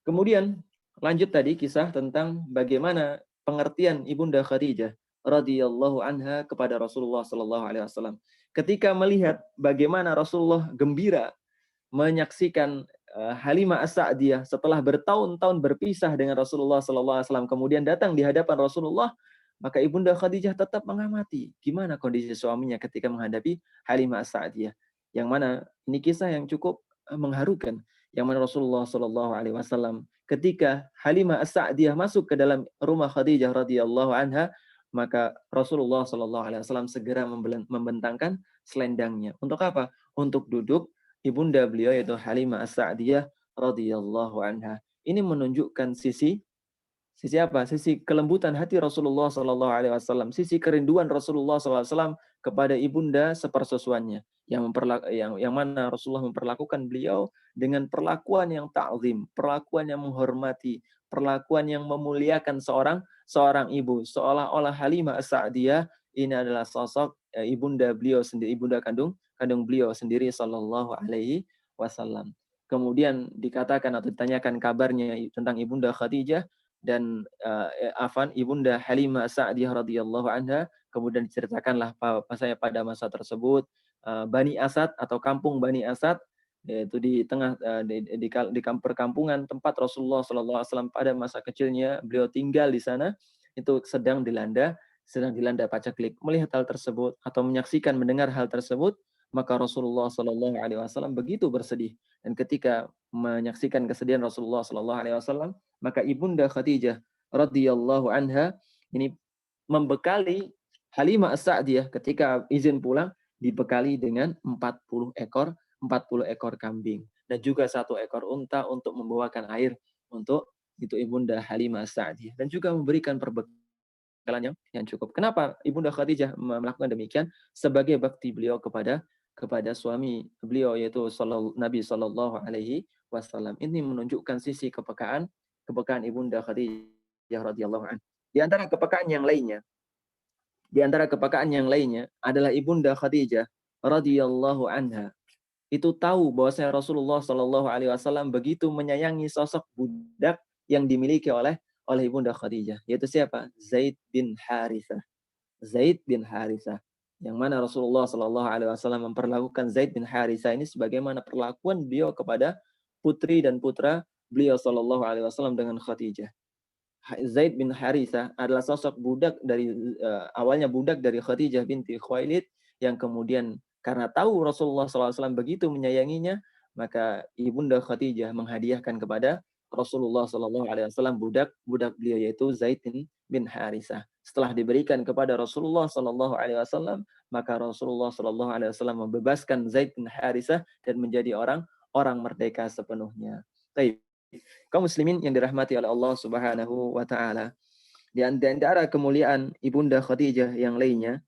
Kemudian lanjut tadi kisah tentang bagaimana pengertian Ibunda Khadijah radhiyallahu anha kepada Rasulullah Sallallahu Alaihi Wasallam. Ketika melihat bagaimana Rasulullah gembira menyaksikan Halimah As-Sa'diyah setelah bertahun-tahun berpisah dengan Rasulullah Sallallahu Alaihi Wasallam, kemudian datang di hadapan Rasulullah, maka Ibunda Khadijah tetap mengamati gimana kondisi suaminya ketika menghadapi Halimah As-Sa'diyah. Yang mana ini kisah yang cukup mengharukan, yang mana Rasulullah Shallallahu Alaihi Wasallam ketika Halimah As-Sa'diyah masuk ke dalam rumah Khadijah radhiyallahu anha, maka Rasulullah Shallallahu Alaihi Wasallam segera membentangkan selendangnya. Untuk apa? Untuk duduk ibunda beliau yaitu Halimah As-Sa'diyah radhiyallahu anha. Ini menunjukkan sisi Sisi apa? Sisi kelembutan hati Rasulullah Sallallahu Alaihi Wasallam, sisi kerinduan Rasulullah Sallallahu Alaihi Wasallam kepada ibunda sepersusuannya, yang mana Rasulullah memperlakukan beliau dengan perlakuan yang ta'zim, perlakuan yang menghormati, perlakuan yang memuliakan seorang ibu, seolah-olah Halimah As-Sa'diyah ini adalah sosok ibunda beliau sendiri, ibunda kandung beliau sendiri Sallallahu Alaihi Wasallam. Kemudian dikatakan atau ditanyakan kabarnya tentang ibunda Khadijah dan ibunda Halimah Sa'diyah radhiyallahu anha, kemudian diceritakanlah bahwasanya pada masa tersebut Bani Asad atau kampung Bani Asad, yaitu di tengah di perkampungan tempat Rasulullah sallallahu alaihi wasallam pada masa kecilnya beliau tinggal di sana, itu sedang dilanda pacaklik. Melihat hal tersebut atau menyaksikan mendengar hal tersebut, maka Rasulullah sallallahu alaihi wasallam begitu bersedih, dan ketika menyaksikan kesedihan Rasulullah sallallahu alaihi wasallam, maka ibunda Khadijah radhiyallahu anha ini membekali Halimah As-Sa'diyah ketika izin pulang, dibekali dengan 40 ekor kambing dan juga 1 ekor unta untuk membawakan air untuk itu ibunda Halimah As-Sa'diyah, dan juga memberikan perbekalan yang cukup. Kenapa ibunda Khadijah melakukan demikian? Sebagai bakti beliau kepada suami beliau, yaitu Nabi Sallallahu Alaihi Wasallam. Ini menunjukkan sisi kepekaan ibunda Khadijah radhiyallahu anha. Di antara kepekaan yang lainnya adalah ibunda Khadijah radhiyallahu anha itu tahu bahwasanya Rasulullah Shallallahu Alaihi Wasallam begitu menyayangi sosok budak yang dimiliki oleh ibunda Khadijah, yaitu siapa? Zaid bin Harithah. Zaid bin Harithah, yang mana Rasulullah Shallallahu Alaihi Wasallam memperlakukan Zaid bin Harithah ini sebagaimana perlakuan beliau kepada putri dan putra beliau Shallallahu Alaihi Wasallam dengan Khadijah. Zaid bin Harithah adalah sosok budak awalnya budak dari Khadijah binti Khuwailid, yang kemudian karena tahu Rasulullah SAW begitu menyayanginya, maka ibunda Khadijah menghadiahkan kepada Rasulullah SAW budak beliau, yaitu Zaid bin Harithah. Setelah diberikan kepada Rasulullah SAW, maka Rasulullah SAW membebaskan Zaid bin Harithah dan menjadi orang merdeka sepenuhnya. Baik. Kaum muslimin yang dirahmati oleh Allah Subhanahu wa taala. Di antara kemuliaan ibunda Khadijah yang lainnya,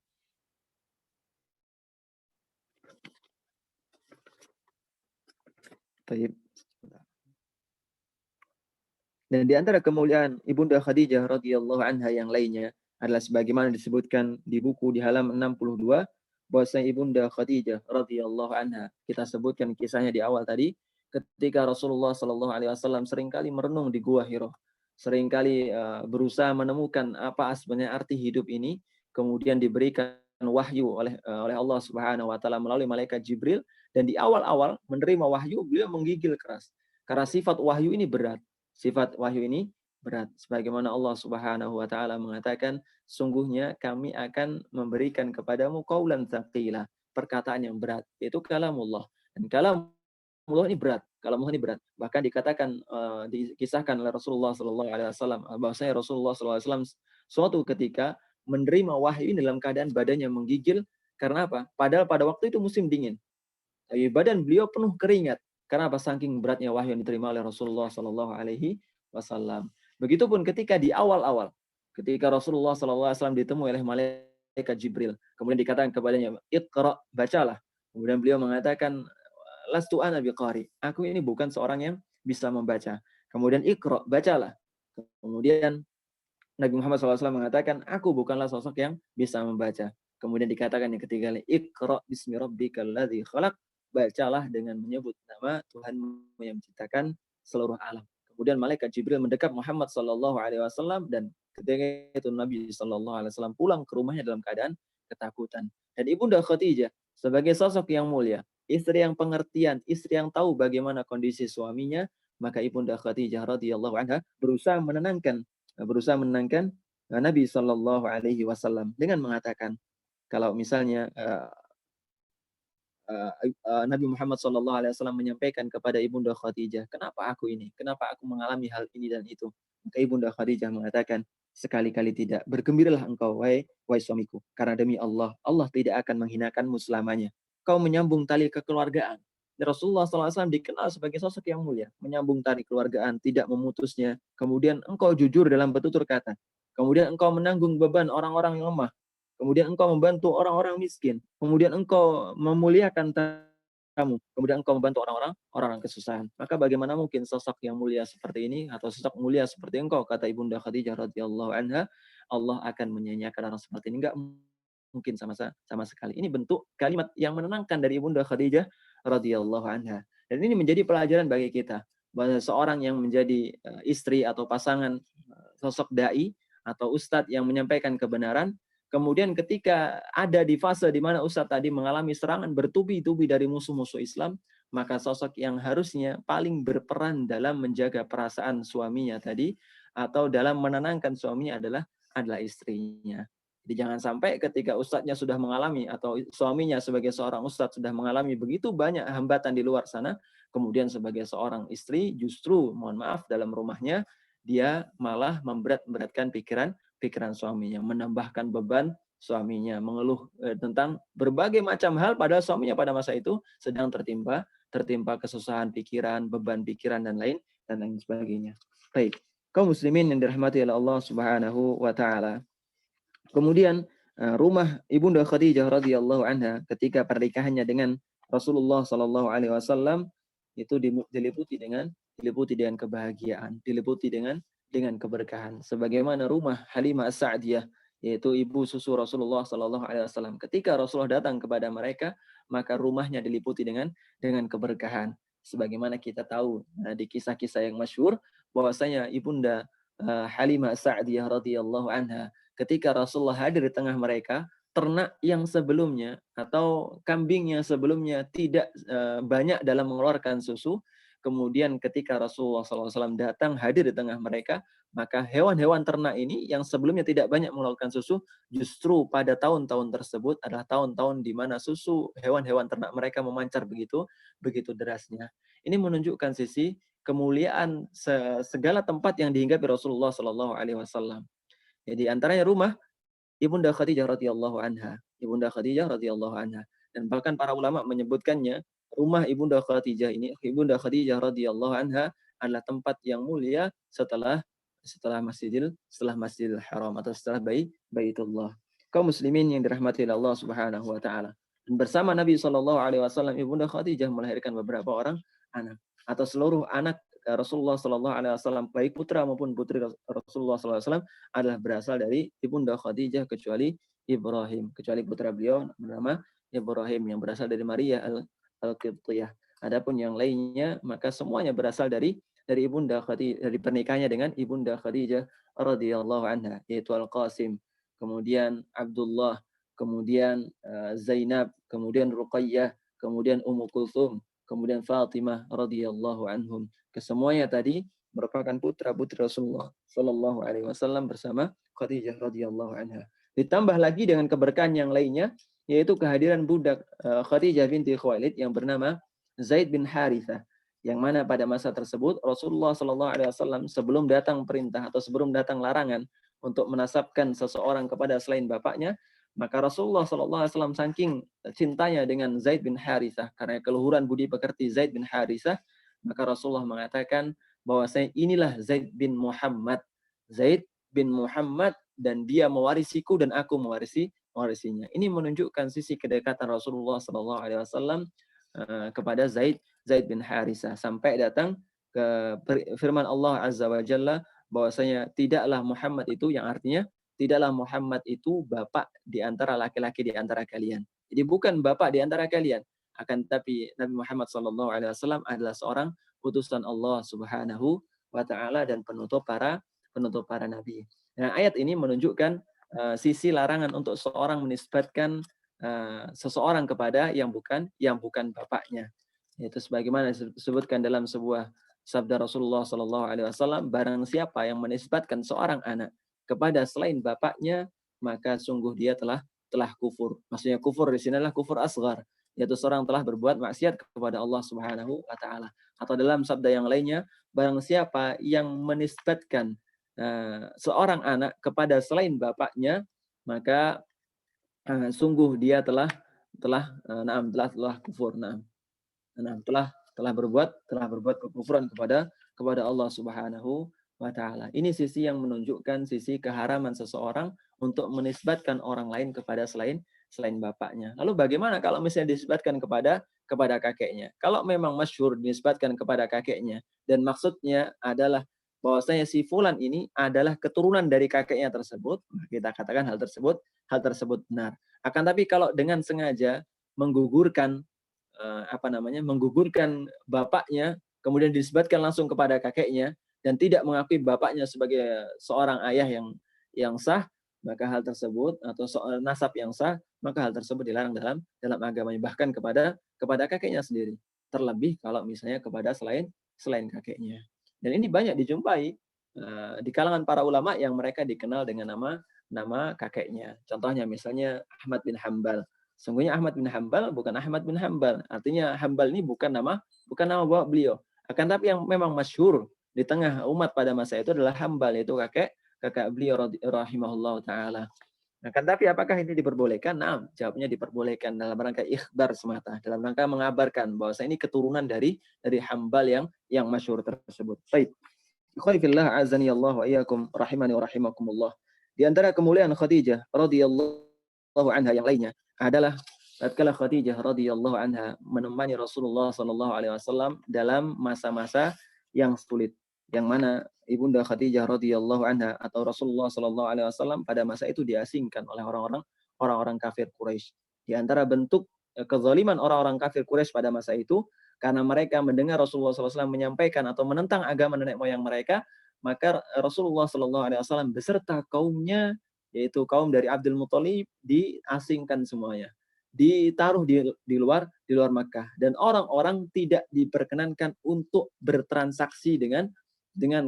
dan di antara kemuliaan ibunda Khadijah radhiyallahu anha yang lainnya adalah sebagaimana disebutkan di buku di halaman 62, bahwasanya ibunda Khadijah radhiyallahu anha, kita sebutkan kisahnya di awal tadi, ketika Rasulullah Shallallahu Alaihi Wasallam seringkali merenung di Gua Hiro, seringkali berusaha menemukan apa sebenarnya arti hidup ini, kemudian diberikan wahyu oleh Allah Subhanahu Wa Taala melalui malaikat Jibril, dan di awal-awal menerima wahyu beliau menggigil keras karena sifat wahyu ini berat. Sebagaimana Allah Subhanahu Wa Taala mengatakan, sungguhnya kami akan memberikan kepadamu qaulan tsaqila, perkataan yang berat, yaitu kalamullah. Dan kalamullah ini berat. Bahkan dikatakan dikisahkan oleh Rasulullah Sallallahu Alaihi Wasallam bahwasanya Rasulullah Sallallahu Alaihi Wasallam suatu ketika menerima wahyu ini dalam keadaan badannya menggigil. Karena apa? Padahal pada waktu itu musim dingin, tapi badan beliau penuh keringat. Karena apa? Saking beratnya wahyu yang diterima oleh Rasulullah Sallallahu Alaihi Wasallam. Begitupun ketika di awal-awal, ketika Rasulullah Sallallahu Alaihi Wasallam ditemui oleh malaikat Jibril, kemudian dikatakan kepadanya, Iqra, bacalah. Kemudian beliau mengatakan, lastu ana biqari, aku ini bukan seorang yang bisa membaca. Kemudian Iqra, bacalah. Kemudian Nabi Muhammad SAW mengatakan, aku bukanlah sosok yang bisa membaca. Kemudian dikatakan yang ketiga, Iqra bismi rabbikal ladzi khalaq, bacalah dengan menyebut nama Tuhanmu yang menciptakan seluruh alam. Kemudian malaikat Jibril mendekat Muhammad Sallallahu Alaihi Wasallam, dan ketika itu Nabi Sallallahu Alaihi Wasallam pulang ke rumahnya dalam keadaan ketakutan. Dan ibunda Khadijah sebagai sosok yang mulia, istri yang pengertian, istri yang tahu bagaimana kondisi suaminya, maka ibunda Khadijah radhiyallahu anha berusaha menenangkan Nabi Sallallahu Alaihi Wasallam dengan mengatakan, kalau misalnya Nabi Muhammad SAW menyampaikan kepada ibunda Khadijah, kenapa aku mengalami hal ini dan itu, maka ibunda Khadijah mengatakan, sekali-kali tidak, bergembiralah engkau wahai suamiku, karena demi Allah tidak akan menghinakanmu selamanya. Kau menyambung tali kekeluargaan, Rasulullah SAW dikenal sebagai sosok yang mulia, menyambung tali keluargaan, tidak memutusnya. Kemudian engkau jujur dalam bertutur kata. Kemudian engkau menanggung beban orang-orang yang lemah. Kemudian engkau membantu orang-orang miskin. Kemudian engkau memuliakan tamu. Kemudian engkau membantu orang-orang kesusahan. Maka bagaimana mungkin sosok yang mulia seperti ini atau sosok mulia seperti engkau, kata Ibunda Khadijah radhiyallahu anha, Allah akan menyanyiakan orang seperti ini? Enggak mungkin sama sekali. Ini bentuk kalimat yang menenangkan dari Ibunda Khadijah radhiyallahu anha. Dan ini menjadi pelajaran bagi kita bahwa seorang yang menjadi istri atau pasangan sosok dai atau ustadz yang menyampaikan kebenaran, kemudian ketika ada di fase di mana ustadz tadi mengalami serangan bertubi-tubi dari musuh-musuh Islam, maka sosok yang harusnya paling berperan dalam menjaga perasaan suaminya tadi atau dalam menenangkan suaminya adalah istrinya. Jadi jangan sampai ketika ustadznya sudah mengalami atau suaminya sebagai seorang ustadz sudah mengalami begitu banyak hambatan di luar sana, kemudian sebagai seorang istri justru mohon maaf dalam rumahnya dia malah memberatkan pikiran suaminya, menambahkan beban suaminya, mengeluh tentang berbagai macam hal padahal suaminya pada masa itu sedang tertimpa kesusahan pikiran, beban pikiran dan lain sebagainya. Baik, kaum muslimin yang dirahmati oleh Allah Subhanahu wa taala. Kemudian rumah Ibunda Khadijah radhiyallahu anha ketika pernikahannya dengan Rasulullah sallallahu alaihi wasallam itu diliputi dengan kebahagiaan, diliputi dengan keberkahan. Sebagaimana rumah Halimah As-Sa'diyah yaitu ibu susu Rasulullah sallallahu alaihi wasallam. Ketika Rasulullah datang kepada mereka, maka rumahnya diliputi dengan keberkahan. Sebagaimana kita tahu di kisah-kisah yang masyhur bahwasanya Ibunda Halimah As-Sa'diyah radhiyallahu anha ketika Rasulullah hadir di tengah mereka, ternak yang sebelumnya atau kambing yang sebelumnya tidak banyak dalam mengeluarkan susu, kemudian ketika Rasulullah SAW datang hadir di tengah mereka, maka hewan-hewan ternak ini yang sebelumnya tidak banyak mengeluarkan susu, justru pada tahun-tahun tersebut adalah tahun-tahun di mana susu hewan-hewan ternak mereka memancar begitu derasnya. Ini menunjukkan sisi kemuliaan segala tempat yang dihinggapi Rasulullah SAW. Jadi antaranya rumah Ibunda Khadijah radhiyallahu anha. Ibunda Khadijah radhiyallahu anha. Dan bahkan para ulama menyebutkannya rumah Ibunda Khadijah ini, Ibunda Khadijah radhiyallahu anha adalah tempat yang mulia setelah Masjidil Haram atau setelah Baitullah. Kaum muslimin yang dirahmati oleh Allah Subhanahu wa taala. Dan bersama Nabi sallallahu alaihi wasallam Ibunda Khadijah melahirkan beberapa orang anak atau seluruh anak Rasulullah sallallahu alaihi wasallam baik putra maupun putri Rasulullah sallallahu alaihi wasallam adalah berasal dari Ibunda Khadijah kecuali Ibrahim, kecuali putra beliau bernama Ibrahim yang berasal dari Maria Al-Qibtiyah. Adapun yang lainnya maka semuanya berasal dari Ibunda Khadijah, dari pernikahannya dengan Ibunda Khadijah radhiyallahu anha, yaitu Al-Qasim, kemudian Abdullah, kemudian Zainab, kemudian Ruqayyah, kemudian Ummu Kulthum, kemudian Fatimah radhiyallahu anhum. Kesemuanya tadi merupakan putra-putri Rasulullah Shallallahu Alaihi Wasallam bersama Khadijah radhiyallahu anha. Ditambah lagi dengan keberkahan yang lainnya, yaitu kehadiran budak Khadijah binti Khuwailid yang bernama Zaid bin Harithah, yang mana pada masa tersebut Rasulullah Shallallahu Alaihi Wasallam sebelum datang perintah atau sebelum datang larangan untuk menasabkan seseorang kepada selain bapaknya, maka Rasulullah Shallallahu Alaihi Wasallam saking cintanya dengan Zaid bin Harithah karena keluhuran budi pekerti Zaid bin Harithah, maka Rasulullah mengatakan bahwasanya inilah Zaid bin Muhammad. Zaid bin Muhammad dan dia mewarisiku dan aku mewarisinya. Ini menunjukkan sisi kedekatan Rasulullah Shallallahu Alaihi Wasallam kepada Zaid bin Harithah sampai datang ke firman Allah Azza wa Jalla bahwasanya tidaklah Muhammad itu, yang artinya tidaklah Muhammad itu bapak di antara laki-laki di antara kalian. Jadi bukan bapak di antara kalian, akan tetapi Nabi Muhammad Shallallahu Alaihi Wasallam adalah seorang utusan Allah Subhanahu wa taala dan penutup para nabi. Nah, ayat ini menunjukkan sisi larangan untuk seorang menisbatkan seseorang kepada yang bukan bapaknya. Yaitu sebagaimana disebutkan dalam sebuah sabda Rasulullah Shallallahu Alaihi Wasallam, barang siapa yang menisbatkan seorang anak kepada selain bapaknya, maka sungguh dia telah kufur. Maksudnya kufur di sini adalah kufur asghar, yaitu seorang telah berbuat maksiat kepada Allah Subhanahu wa taala. Atau dalam sabda yang lainnya, barang siapa yang menisbatkan seorang anak kepada selain bapaknya, maka sungguh dia telah kufur. Nah. Nah, telah berbuat kekufuran kepada Allah Subhanahu wa taala. Ini sisi yang menunjukkan sisi keharaman seseorang untuk menisbatkan orang lain kepada selain bapaknya. Lalu bagaimana kalau misalnya dinisbatkan kepada kakeknya? Kalau memang masyhur dinisbatkan kepada kakeknya dan maksudnya adalah bahwasanya si fulan ini adalah keturunan dari kakeknya tersebut, kita katakan hal tersebut benar. Akan tapi kalau dengan sengaja menggugurkan menggugurkan bapaknya, kemudian dinisbatkan langsung kepada kakeknya dan tidak mengakui bapaknya sebagai seorang ayah yang sah, maka hal tersebut atau soal nasab yang sah, maka hal tersebut dilarang dalam agamanya, bahkan kepada kakeknya sendiri. Terlebih kalau misalnya kepada selain kakeknya. Dan ini banyak dijumpai di kalangan para ulama yang mereka dikenal dengan nama kakeknya. Contohnya misalnya Ahmad bin Hambal. Sungguhnya Ahmad bin Hambal bukan Ahmad bin Hambal. Artinya Hambal ini bukan nama bapak beliau. Akan tapi yang memang masyhur di tengah umat pada masa itu adalah Hambal, yaitu kakak beliau rahimahullah taala. Akan tapi apakah ini diperbolehkan? Nah, jawabnya diperbolehkan dalam rangka ikhbar semata, dalam rangka mengabarkan bahwa ini keturunan dari Hambal yang masyhur tersebut. Baik. Ikhwani fillah azani Allah wa iyyakum rahimani wa rahimakumullah. Di antara kemuliaan Khadijah radhiyallahu anha yang lainnya adalah tatkala Khadijah radhiyallahu anha menemani Rasulullah sallallahu alaihi wasallam dalam masa-masa yang sulit, yang mana Ibunda Khadijah radhiyallahu anha atau Rasulullah sallallahu alaihi wasallam pada masa itu diasingkan oleh orang-orang kafir Quraisy. Di antara bentuk kezaliman orang-orang kafir Quraisy pada masa itu, karena mereka mendengar Rasulullah SAW menyampaikan atau menentang agama nenek moyang mereka, maka Rasulullah SAW beserta kaumnya, yaitu kaum dari Abdul Muthalib, diasingkan semuanya, ditaruh di luar Makkah, dan orang-orang tidak diperkenankan untuk bertransaksi dengan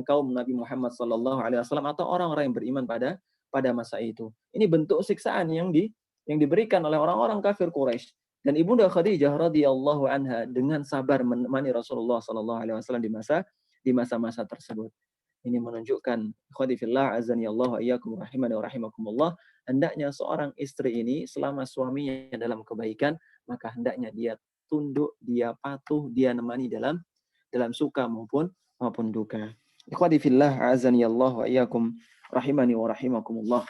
kaum Nabi Muhammad SAW atau orang-orang yang beriman pada masa itu. Ini bentuk siksaan yang diberikan oleh orang-orang kafir Quraisy. Dan Ibunda Khadijah radhiyallahu anha dengan sabar menemani Rasulullah sallallahu alaihi wasallam di masa-masa tersebut. Ini menunjukkan khadifillah azani Allah wa iyyakum rahimani wa rahimakumullah, hendaknya seorang istri ini selama suaminya dalam kebaikan, maka hendaknya dia tunduk, dia patuh, dia nemani dalam suka maupun duka. Ikhwadifillah azani Allah wa iyyakum rahimani wa rahimakumullah.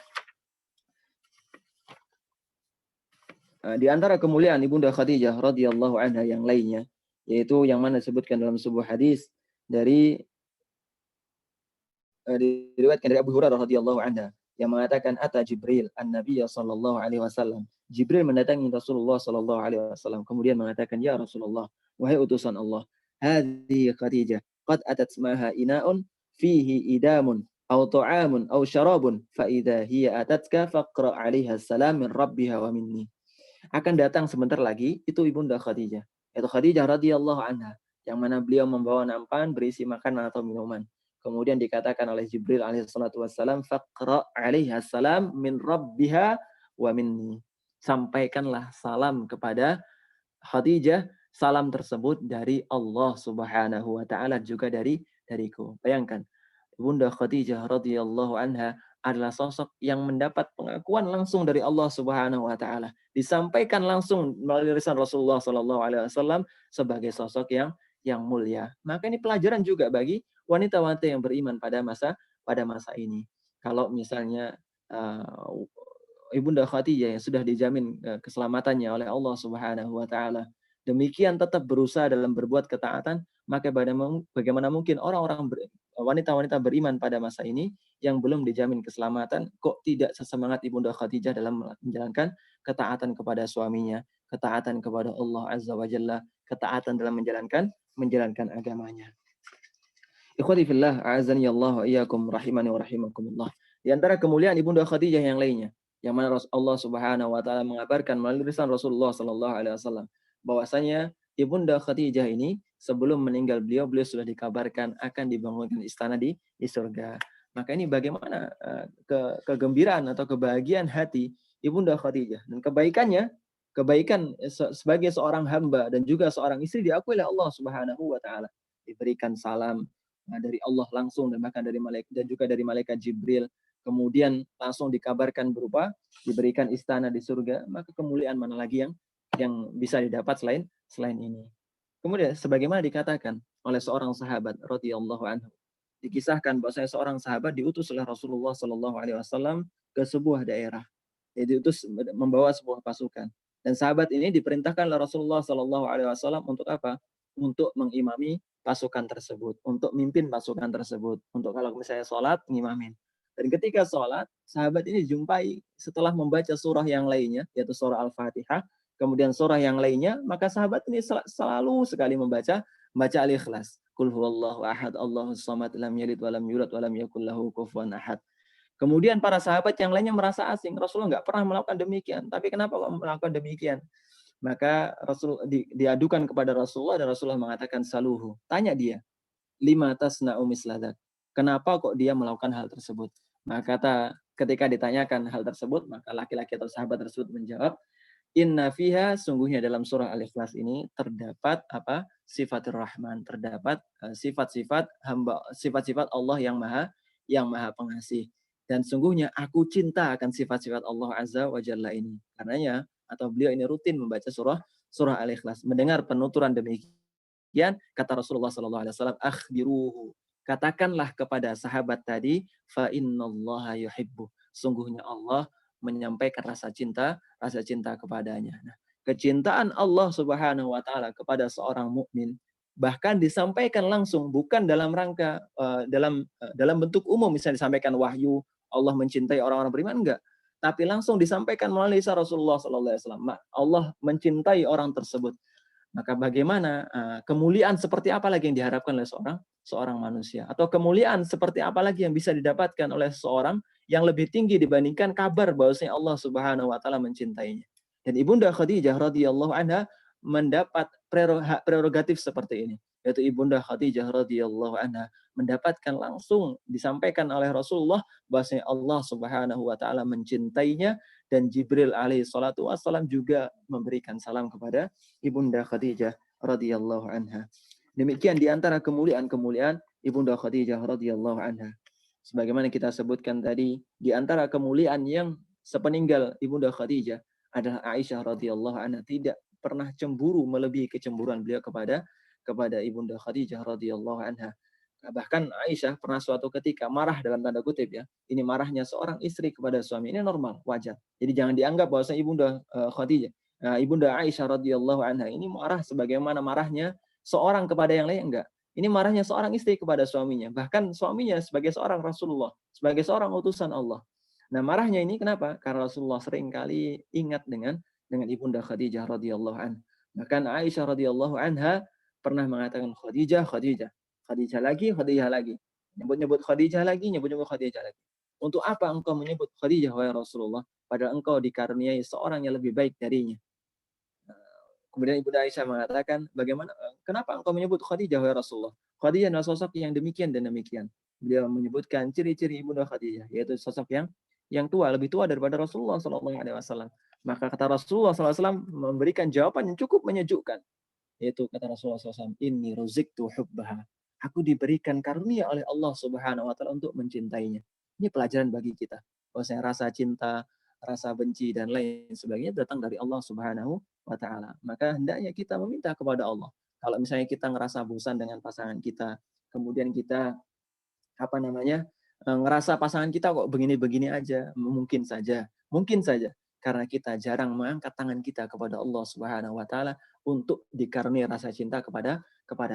Di antara kemuliaan Ibunda Khadijah radhiyallahu anha yang lainnya, yaitu yang mana disebutkan dalam sebuah hadis diriwayatkan dari Abu Hurairah radhiyallahu anha yang mengatakan ata Jibril an-Nabiy sallallahu alaihi wasallam. Jibril mendatangi Rasulullah sallallahu alaihi wasallam kemudian mengatakan, "Ya Rasulullah, wahai utusan Allah, hadhihi Khadijah qad atat maha ina'un fihi idamun aw ta'amun aw syarabun fa idza hiya atatka faqra 'alaiha salam min rabbiha wa minni." Akan datang sebentar lagi itu Ibunda Khadijah, yaitu Khadijah radhiyallahu anha, yang mana beliau membawa nampan berisi makanan atau minuman. Kemudian dikatakan oleh Jibril alaihi salatu wassalam, faqra 'alaiha salam min rabbiha wa minni. Sampaikanlah salam kepada Khadijah, salam tersebut dari Allah Subhanahu wa taala juga dariku. Bayangkan, Bunda Khadijah radhiyallahu anha adalah sosok yang mendapat pengakuan langsung dari Allah Subhanahu wa taala, disampaikan langsung melalui lisan Rasulullah sallallahu alaihi wasallam sebagai sosok yang mulia. Maka ini pelajaran juga bagi wanita-wanita yang beriman pada masa ini. Kalau misalnya Ibunda Khadijah yang sudah dijamin keselamatannya oleh Allah Subhanahu wa taala, demikian tetap berusaha dalam berbuat ketaatan, maka bagaimana mungkin orang-orang wanita-wanita beriman pada masa ini yang belum dijamin keselamatan kok tidak sesemangat Ibunda Khadijah dalam menjalankan ketaatan kepada suaminya, ketaatan kepada Allah Azza wa Jalla, ketaatan dalam menjalankan agamanya. Ikhwati fillah, a'azani Allah wa iyyakum rahimani wa rahimakumullah. Di antara kemuliaan Ibunda Khadijah yang lainnya, yang mana Allah Subhanahu wa taala mengabarkan melalui lisan Rasulullah sallallahu alaihi wasallam bahwasanya Ibunda Khadijah ini sebelum meninggal beliau sudah dikabarkan akan dibangunkan istana di surga. Maka ini bagaimana kegembiraan atau kebahagiaan hati Ibunda Khadijah, dan kebaikan sebagai seorang hamba dan juga seorang istri diakui oleh Allah Subhanahu wa taala. Diberikan salam dari Allah langsung dan bahkan dari malaikat dan juga dari malaikat Jibril. Kemudian langsung dikabarkan berupa diberikan istana di surga, maka kemuliaan mana lagi yang bisa didapat selain ini. Kemudian sebagaimana dikatakan oleh seorang sahabat radhiyallahu anhu, dikisahkan bahwasanya seorang sahabat diutus oleh Rasulullah Shallallahu alaihi wasallam ke sebuah daerah. Jadi diutus membawa sebuah pasukan. Dan sahabat ini diperintahkan oleh Rasulullah Shallallahu alaihi wasallam untuk apa? Untuk mengimami pasukan tersebut, untuk mimpin pasukan tersebut, untuk kalau misalnya sholat ngimamin. Dan ketika sholat, sahabat ini dijumpai setelah membaca surah yang lainnya, yaitu surah Al-Fatihah, kemudian surah yang lainnya, maka sahabat ini selalu sekali membaca Al-Ikhlas. Qul huwallahu ahad, Allahus samad, lam yalid walam yulad walam yakul lahu kufuwan ahad. Kemudian para sahabat yang lainnya merasa asing. Rasulullah nggak pernah melakukan demikian. Tapi kenapa kok melakukan demikian? Maka Rasul diadukan kepada Rasulullah dan Rasulullah mengatakan saluhu. Tanya dia, lima tasna'u misladak. Kenapa kok dia melakukan hal tersebut? Maka ketika ditanyakan hal tersebut, maka laki-laki atau sahabat tersebut menjawab, inna fiha, sungguhnya dalam surah Al-Ikhlas ini terdapat apa? Sifatir Rahman, terdapat sifat-sifat hamba, sifat-sifat Allah yang maha pengasih. Dan sungguhnya aku cinta akan sifat-sifat Allah Azza wa Jalla ini. Karenanya atau beliau ini rutin membaca surah Al-Ikhlas. Mendengar penuturan demikian, kata Rasulullah sallallahu alaihi wasallam, akhbiruhu. Katakanlah kepada sahabat tadi, fa innallaha yuhibbu. Sungguhnya Allah menyampaikan rasa cinta kepadanya. Nah, kecintaan Allah Subhanahu wa taala kepada seorang mukmin bahkan disampaikan langsung, bukan dalam rangka dalam bentuk umum, misalnya disampaikan wahyu Allah mencintai orang-orang beriman, enggak, tapi langsung disampaikan melalui lisan Rasulullah sallallahu alaihi wasallam. Allah mencintai orang tersebut. Maka bagaimana kemuliaan seperti apa lagi yang diharapkan oleh seorang manusia, atau kemuliaan seperti apa lagi yang bisa didapatkan oleh seorang yang lebih tinggi dibandingkan kabar bahwasanya Allah Subhanahu wa taala mencintainya. Dan Ibunda Khadijah radhiyallahu anha mendapat prerogatif seperti ini, yaitu Ibunda Khadijah radhiyallahu anha mendapatkan langsung disampaikan oleh Rasulullah bahwasanya Allah Subhanahu wa taala mencintainya, dan Jibril alaihi salatu wassalam juga memberikan salam kepada Ibunda Khadijah radhiyallahu anha. Demikian di antara kemuliaan-kemuliaan Ibunda Khadijah radhiyallahu anha. Sebagaimana kita sebutkan tadi, di antara kemuliaan yang sepeninggal Ibunda Khadijah adalah Aisyah radhiyallahu anha tidak pernah cemburu melebihi kecemburuan beliau kepada Ibunda Khadijah radhiyallahu anha. Bahkan Aisyah pernah suatu ketika marah dalam tanda kutip ya. Ini marahnya seorang istri kepada suami, ini normal, wajar. Jadi jangan dianggap bahwa Ibunda Khadijah, Ibunda Aisyah radhiyallahu anha ini marah sebagaimana marahnya seorang kepada yang lain, enggak. Ini marahnya seorang istri kepada suaminya. Bahkan suaminya sebagai seorang Rasulullah, sebagai seorang utusan Allah. Nah, marahnya ini kenapa? Karena Rasulullah sering kali ingat dengan Ibunda Khadijah radhiyallahu anha. Bahkan Aisyah radhiyallahu anha pernah mengatakan Khadijah, Khadijah. Khadijah lagi, Khadijah lagi. Nyebut-nyebut Khadijah lagi, nyebut-nyebut Khadijah lagi. Untuk apa engkau menyebut Khadijah, wahai Rasulullah? Padahal engkau dikaruniai seorang yang lebih baik darinya. Kemudian Ibunda Aisyah mengatakan, bagaimana, kenapa engkau menyebut Khadijah, wahai Rasulullah? Khadijah adalah sosok yang demikian dan demikian. Beliau menyebutkan ciri-ciri Ibunda Khadijah, yaitu sosok yang tua, lebih tua daripada Rasulullah SAW. Maka kata Rasulullah SAW memberikan jawaban yang cukup menyejukkan. Yaitu kata Rasulullah SAW, inni ruziktu hubbaha. Aku diberikan karunia oleh Allah Subhanahu wa taala untuk mencintainya. Ini pelajaran bagi kita. Bahwasanya rasa cinta, rasa benci dan lain sebagainya datang dari Allah Subhanahu wa taala. Maka hendaknya kita meminta kepada Allah. Kalau misalnya kita ngerasa bosan dengan pasangan kita, kemudian kita ngerasa pasangan kita kok begini-begini aja, mungkin saja karena kita jarang mengangkat tangan kita kepada Allah Subhanahu wa taala untuk dikaruniai rasa cinta kepada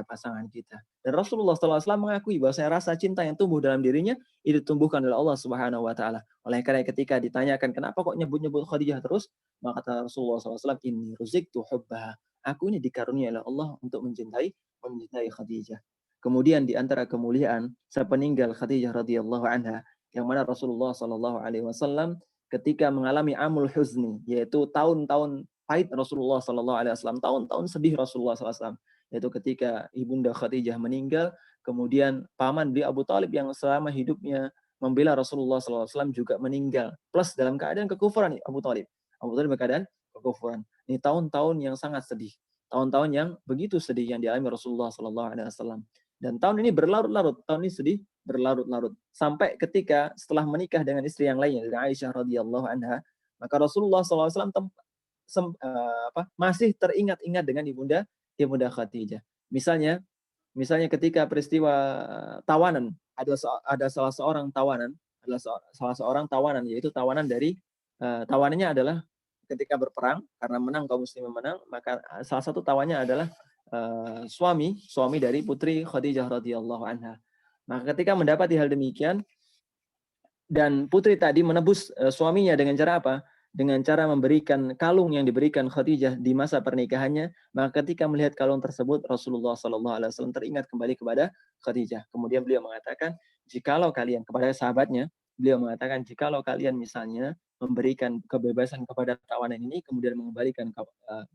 pasangan kita. Dan Rasulullah SAW mengakui bahwa rasa cinta yang tumbuh dalam dirinya itu ditumbuhkan oleh Allah Subhanahu wa taala. Oleh karena ketika ditanyakan kenapa kok nyebut-nyebut Khadijah terus, maka kata Rasulullah SAW, inni ruziktu hubbaha. Aku ini dikaruniai oleh Allah untuk mencintai Khadijah. Kemudian di antara kemuliaan sepeninggal Khadijah radhiyallahu anha, yang mana Rasulullah sallallahu alaihi wasallam ketika mengalami amul huzni, yaitu tahun-tahun pahit Rasulullah sallallahu alaihi wasallam, tahun-tahun sedih Rasulullah sallallahu alaihi wasallam, yaitu ketika Ibunda Khadijah meninggal, kemudian paman beliau Abu Thalib yang selama hidupnya membela Rasulullah sallallahu alaihi wasallam juga meninggal, plus dalam keadaan kekufuran Abu Thalib. Abu Thalib keadaan kekufuran. Ini tahun-tahun yang sangat sedih. Tahun-tahun yang begitu sedih yang dialami Rasulullah sallallahu alaihi wasallam. Dan tahun ini berlarut-larut, tahun ini sedih berlarut-larut. Sampai ketika setelah menikah dengan istri yang lainnya, dari Aisyah radhiyallahu anha, maka Rasulullah SAW masih teringat-ingat dengan Ibunda Khadijah. Misalnya ketika peristiwa tawanan, ada salah seorang tawanan, salah seorang tawanan, yaitu tawanan dari tawanannya adalah ketika berperang karena menang kaum muslimin menang, maka salah satu tawannya adalah suami dari putri Khadijah radhiyallahu anha. Maka ketika mendapati hal demikian dan putri tadi menebus suaminya dengan cara apa? Dengan cara memberikan kalung yang diberikan Khadijah di masa pernikahannya, maka ketika melihat kalung tersebut Rasulullah SAW teringat kembali kepada Khadijah. Kemudian beliau mengatakan, jikalau kalian, kepada sahabatnya, beliau mengatakan, jikalau kalian misalnya memberikan kebebasan kepada tawanan ini, kemudian mengembalikan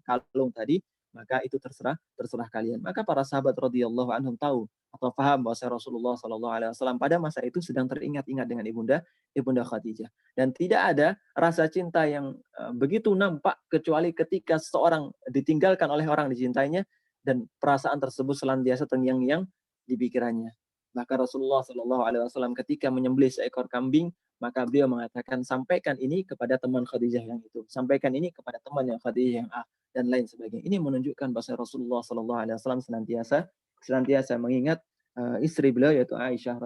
kalung tadi, maka itu terserah kalian. Maka para sahabat radhiyallahu anhum tahu atau paham bahwa Rasulullah SAW pada masa itu sedang teringat-ingat dengan ibunda Khadijah, dan tidak ada rasa cinta yang begitu nampak kecuali ketika seseorang ditinggalkan oleh orang dicintainya dan perasaan tersebut senantiasa terngiang-ngiang di pikirannya. Maka Rasulullah SAW ketika menyembelih seekor kambing, maka beliau mengatakan, sampaikan ini kepada teman Khadijah yang itu, sampaikan ini kepada teman yang Khadijah yang A, dan lain sebagainya. Ini menunjukkan bahwa Rasulullah SAW senantiasa mengingat istri beliau yaitu Aisyah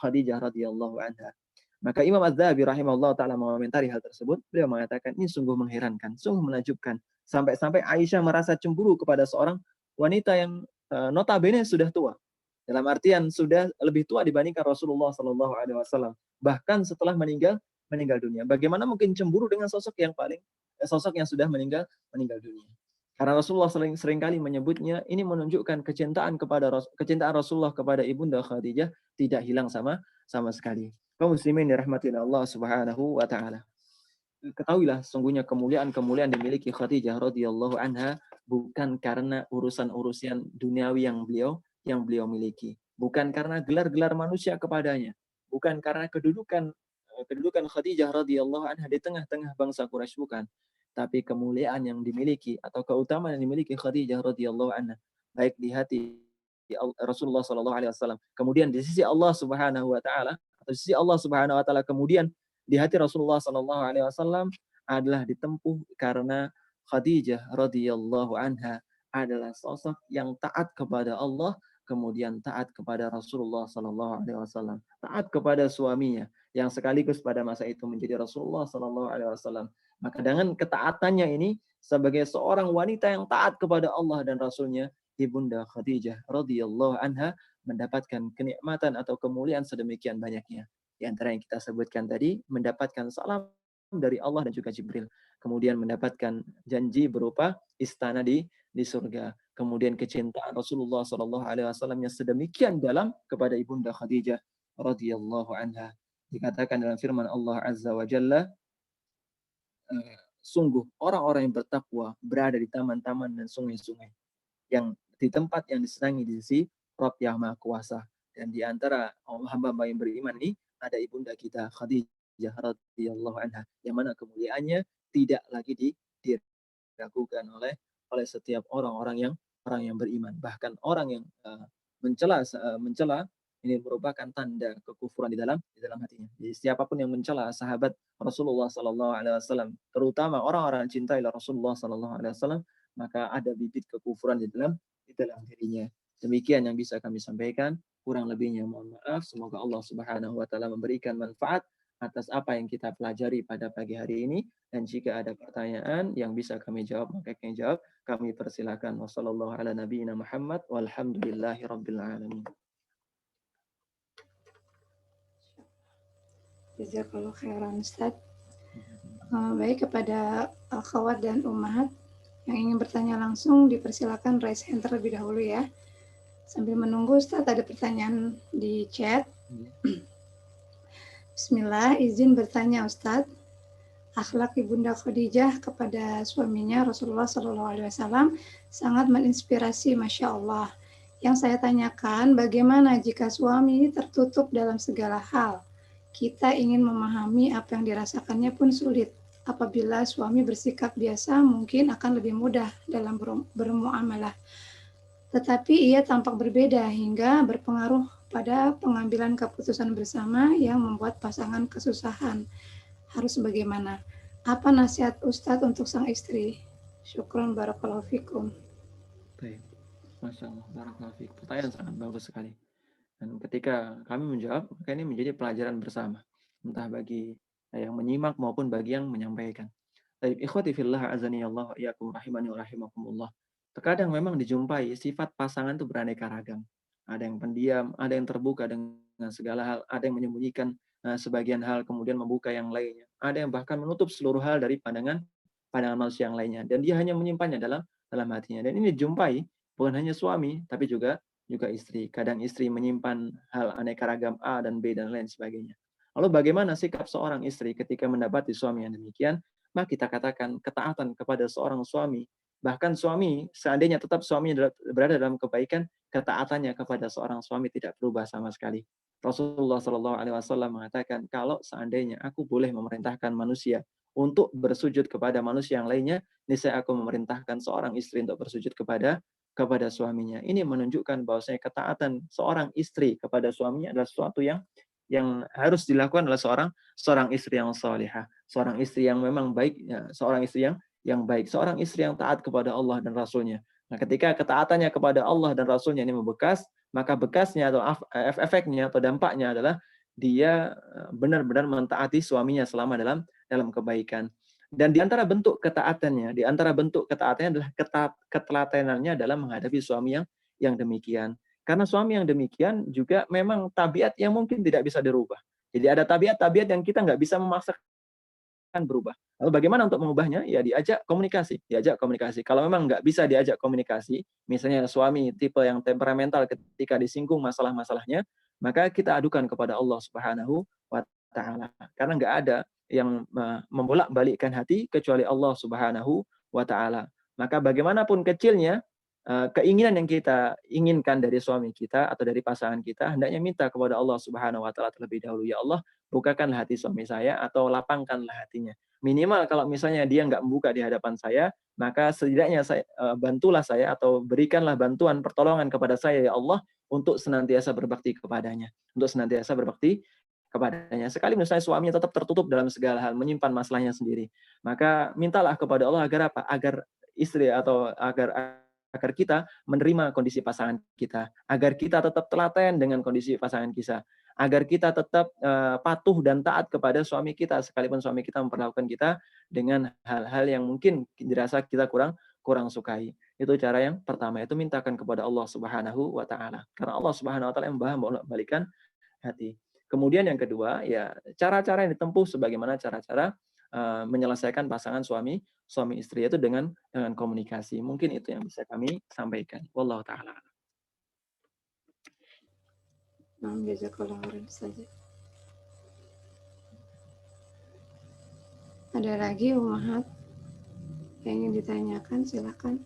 Khadijah radhiyallahu anha. Maka Imam Az-Zahabi rahimahullah taala mengomentari hal tersebut, beliau mengatakan ini sungguh mengherankan, sungguh menakjubkan, sampai-sampai Aisyah merasa cemburu kepada seorang wanita yang notabene sudah tua. Dalam artian sudah lebih tua dibandingkan Rasulullah sallallahu alaihi wasallam, bahkan setelah meninggal dunia. Bagaimana mungkin cemburu dengan sosok yang sudah meninggal dunia? Karena Rasulullah seringkali menyebutnya, ini menunjukkan kecintaan Rasulullah kepada ibunda Khadijah tidak hilang sama sekali. Kaum muslimin dirahmati Allah Subhanahu wa taala. Ketahuilah sungguhnya kemuliaan dimiliki Khadijah radhiyallahu anha bukan karena urusan-urusan duniawi yang beliau miliki, bukan karena gelar-gelar manusia kepadanya, bukan karena kedudukan Khadijah radhiyallahu anha di tengah-tengah bangsa Quraisy, bukan. Tapi kemuliaan yang dimiliki atau keutamaan yang dimiliki Khadijah radhiyallahu anha baik di hati Rasulullah sallallahu alaihi wasallam, kemudian di sisi Allah Subhanahu wa taala, atau di sisi Allah Subhanahu wa taala, kemudian di hati Rasulullah sallallahu alaihi wasallam adalah ditempuh karena Khadijah radhiyallahu anha adalah sosok yang taat kepada Allah, kemudian taat kepada Rasulullah sallallahu alaihi wasallam, taat kepada suaminya yang sekaligus pada masa itu menjadi Rasulullah sallallahu alaihi wasallam. Maka dengan ketaatannya ini sebagai seorang wanita yang taat kepada Allah dan Rasulnya, ibunda Khadijah radhiyallahu anha mendapatkan kenikmatan atau kemuliaan sedemikian banyaknya. Di antara yang kita sebutkan tadi, mendapatkan salam dari Allah dan juga Jibril, kemudian mendapatkan janji berupa istana di surga, kemudian kecintaan Rasulullah sallallahu alaihi wasallam yang sedemikian dalam kepada ibunda Khadijah radhiyallahu anha. Dikatakan dalam firman Allah Azza wa Jalla, sungguh orang-orang yang bertakwa berada di taman-taman dan sungai-sungai yang di tempat yang disenangi di sisi Rabb yang Maha Kuasa. Dan di antara hamba-hamba yang beriman ini ada ibunda kita Khadijah radhiyallahu anha, yang mana kemuliaannya tidak lagi diragukan oleh setiap orang yang beriman. Bahkan orang yang mencela ini merupakan tanda kekufuran di dalam hatinya. Jadi siapapun yang mencela sahabat Rasulullah sallallahu alaihi wasallam, terutama orang-orang yang cintai Rasulullah sallallahu alaihi wasallam, maka ada bibit kekufuran di dalam dirinya. Demikian yang bisa kami sampaikan. Kurang lebihnya mohon maaf. Semoga Allah Subhanahu wa taala memberikan manfaat atas apa yang kita pelajari pada pagi hari ini. Dan jika ada pertanyaan yang bisa kami jawab, maka kami jawab. Kami persilakan. Wassallallahu ala nabiyina Muhammad walhamdulillahi rabbil alamin. Jazakallahu khairan Ustaz. Baik, kepada akhwat dan ummahat yang ingin bertanya langsung dipersilakan raise hand terlebih dahulu ya. Sambil menunggu Ustaz, ada pertanyaan di chat. Bismillah, izin bertanya Ustaz. Akhlak ibunda Khadijah kepada suaminya Rasulullah SAW sangat menginspirasi, Masya Allah. Yang saya tanyakan, bagaimana jika suami tertutup dalam segala hal? Kita ingin memahami apa yang dirasakannya pun sulit. Apabila suami bersikap biasa, mungkin akan lebih mudah dalam bermuamalah. Tetapi ia tampak berbeda hingga berpengaruh pada pengambilan keputusan bersama yang membuat pasangan kesusahan. Harus bagaimana? Apa nasihat Ustadz untuk sang istri? Syukron barakallahu fikum. Masya Allah, barakallahu fiik. Pertanyaan sangat bagus sekali. Dan ketika kami menjawab, maka ini menjadi pelajaran bersama. Entah bagi yang menyimak maupun bagi yang menyampaikan. Baik, ikhwati fillah azani Allah iyakum rahimani wa rahimakumullah. Terkadang memang dijumpai sifat pasangan itu beraneka ragam. Ada yang pendiam, ada yang terbuka dengan segala hal, ada yang menyembunyikan sebagian hal kemudian membuka yang lainnya. Ada yang bahkan menutup seluruh hal dari pandangan pandangan manusia yang lainnya dan dia hanya menyimpannya dalam hatinya. Dan ini dijumpai bukan hanya suami tapi juga istri. Kadang istri menyimpan hal aneka ragam A dan B dan lain sebagainya. Lalu bagaimana sikap seorang istri ketika mendapati suami yang demikian? Maka kita katakan ketaatan kepada seorang suami. Bahkan suami, seandainya tetap suami berada dalam kebaikan, ketaatannya kepada seorang suami tidak berubah sama sekali. Rasulullah Shallallahu Alaihi Wasallam mengatakan, kalau seandainya aku boleh memerintahkan manusia untuk bersujud kepada manusia yang lainnya, niscaya aku memerintahkan seorang istri untuk bersujud kepada suaminya. Ini menunjukkan bahwasanya ketaatan seorang istri kepada suaminya adalah sesuatu yang harus dilakukan oleh seorang istri yang salihah, seorang istri yang memang baik, ya, seorang istri yang baik, seorang istri yang taat kepada Allah dan Rasulnya. Nah, ketika ketaatannya kepada Allah dan Rasulnya ini membekas, maka bekasnya atau efeknya atau dampaknya adalah dia benar-benar mentaati suaminya selama dalam kebaikan. Dan di antara bentuk ketaatannya, adalah ketelatenannya dalam menghadapi suami yang demikian. Karena suami yang demikian juga memang tabiat yang mungkin tidak bisa dirubah. Jadi ada tabiat-tabiat yang kita nggak bisa memaksakan berubah. Lalu bagaimana untuk mengubahnya? Ya diajak komunikasi. Kalau memang nggak bisa diajak komunikasi, misalnya suami tipe yang temperamental ketika disinggung masalah-masalahnya, maka kita adukan kepada Allah Subhanahu wa Ta'ala. Karena nggak ada yang membolak-balikkan hati kecuali Allah Subhanahu wa Ta'ala. Maka bagaimanapun kecilnya keinginan yang kita inginkan dari suami kita atau dari pasangan kita, hendaknya minta kepada Allah Subhanahu wa Ta'ala terlebih dahulu. Ya Allah, bukakanlah hati suami saya atau lapangkanlah hatinya. Minimal kalau misalnya dia nggak membuka di hadapan saya, maka setidaknya bantulah saya atau berikanlah bantuan pertolongan kepada saya ya Allah untuk senantiasa berbakti kepadanya, Sekalipun misalnya suaminya tetap tertutup dalam segala hal, menyimpan masalahnya sendiri, maka mintalah kepada Allah agar apa? Agar istri atau agar kita menerima kondisi pasangan kita, agar kita tetap telaten dengan kondisi pasangan kita, agar kita tetap patuh dan taat kepada suami kita sekalipun suami kita memperlakukan kita dengan hal-hal yang mungkin dirasa kita kurang sukai. Itu cara yang pertama, itu mintakan kepada Allah Subhanahu wa Ta'ala. Karena Allah Subhanahu wa Ta'ala yang Maha membolak-balikan hati. Kemudian yang kedua, ya cara-cara yang ditempuh sebagaimana cara-cara menyelesaikan pasangan suami istri itu dengan komunikasi. Mungkin itu yang bisa kami sampaikan. Wallahu taala. Nah, jazakallah khairan saja. Ada lagi Umahat yang ingin ditanyakan, silakan.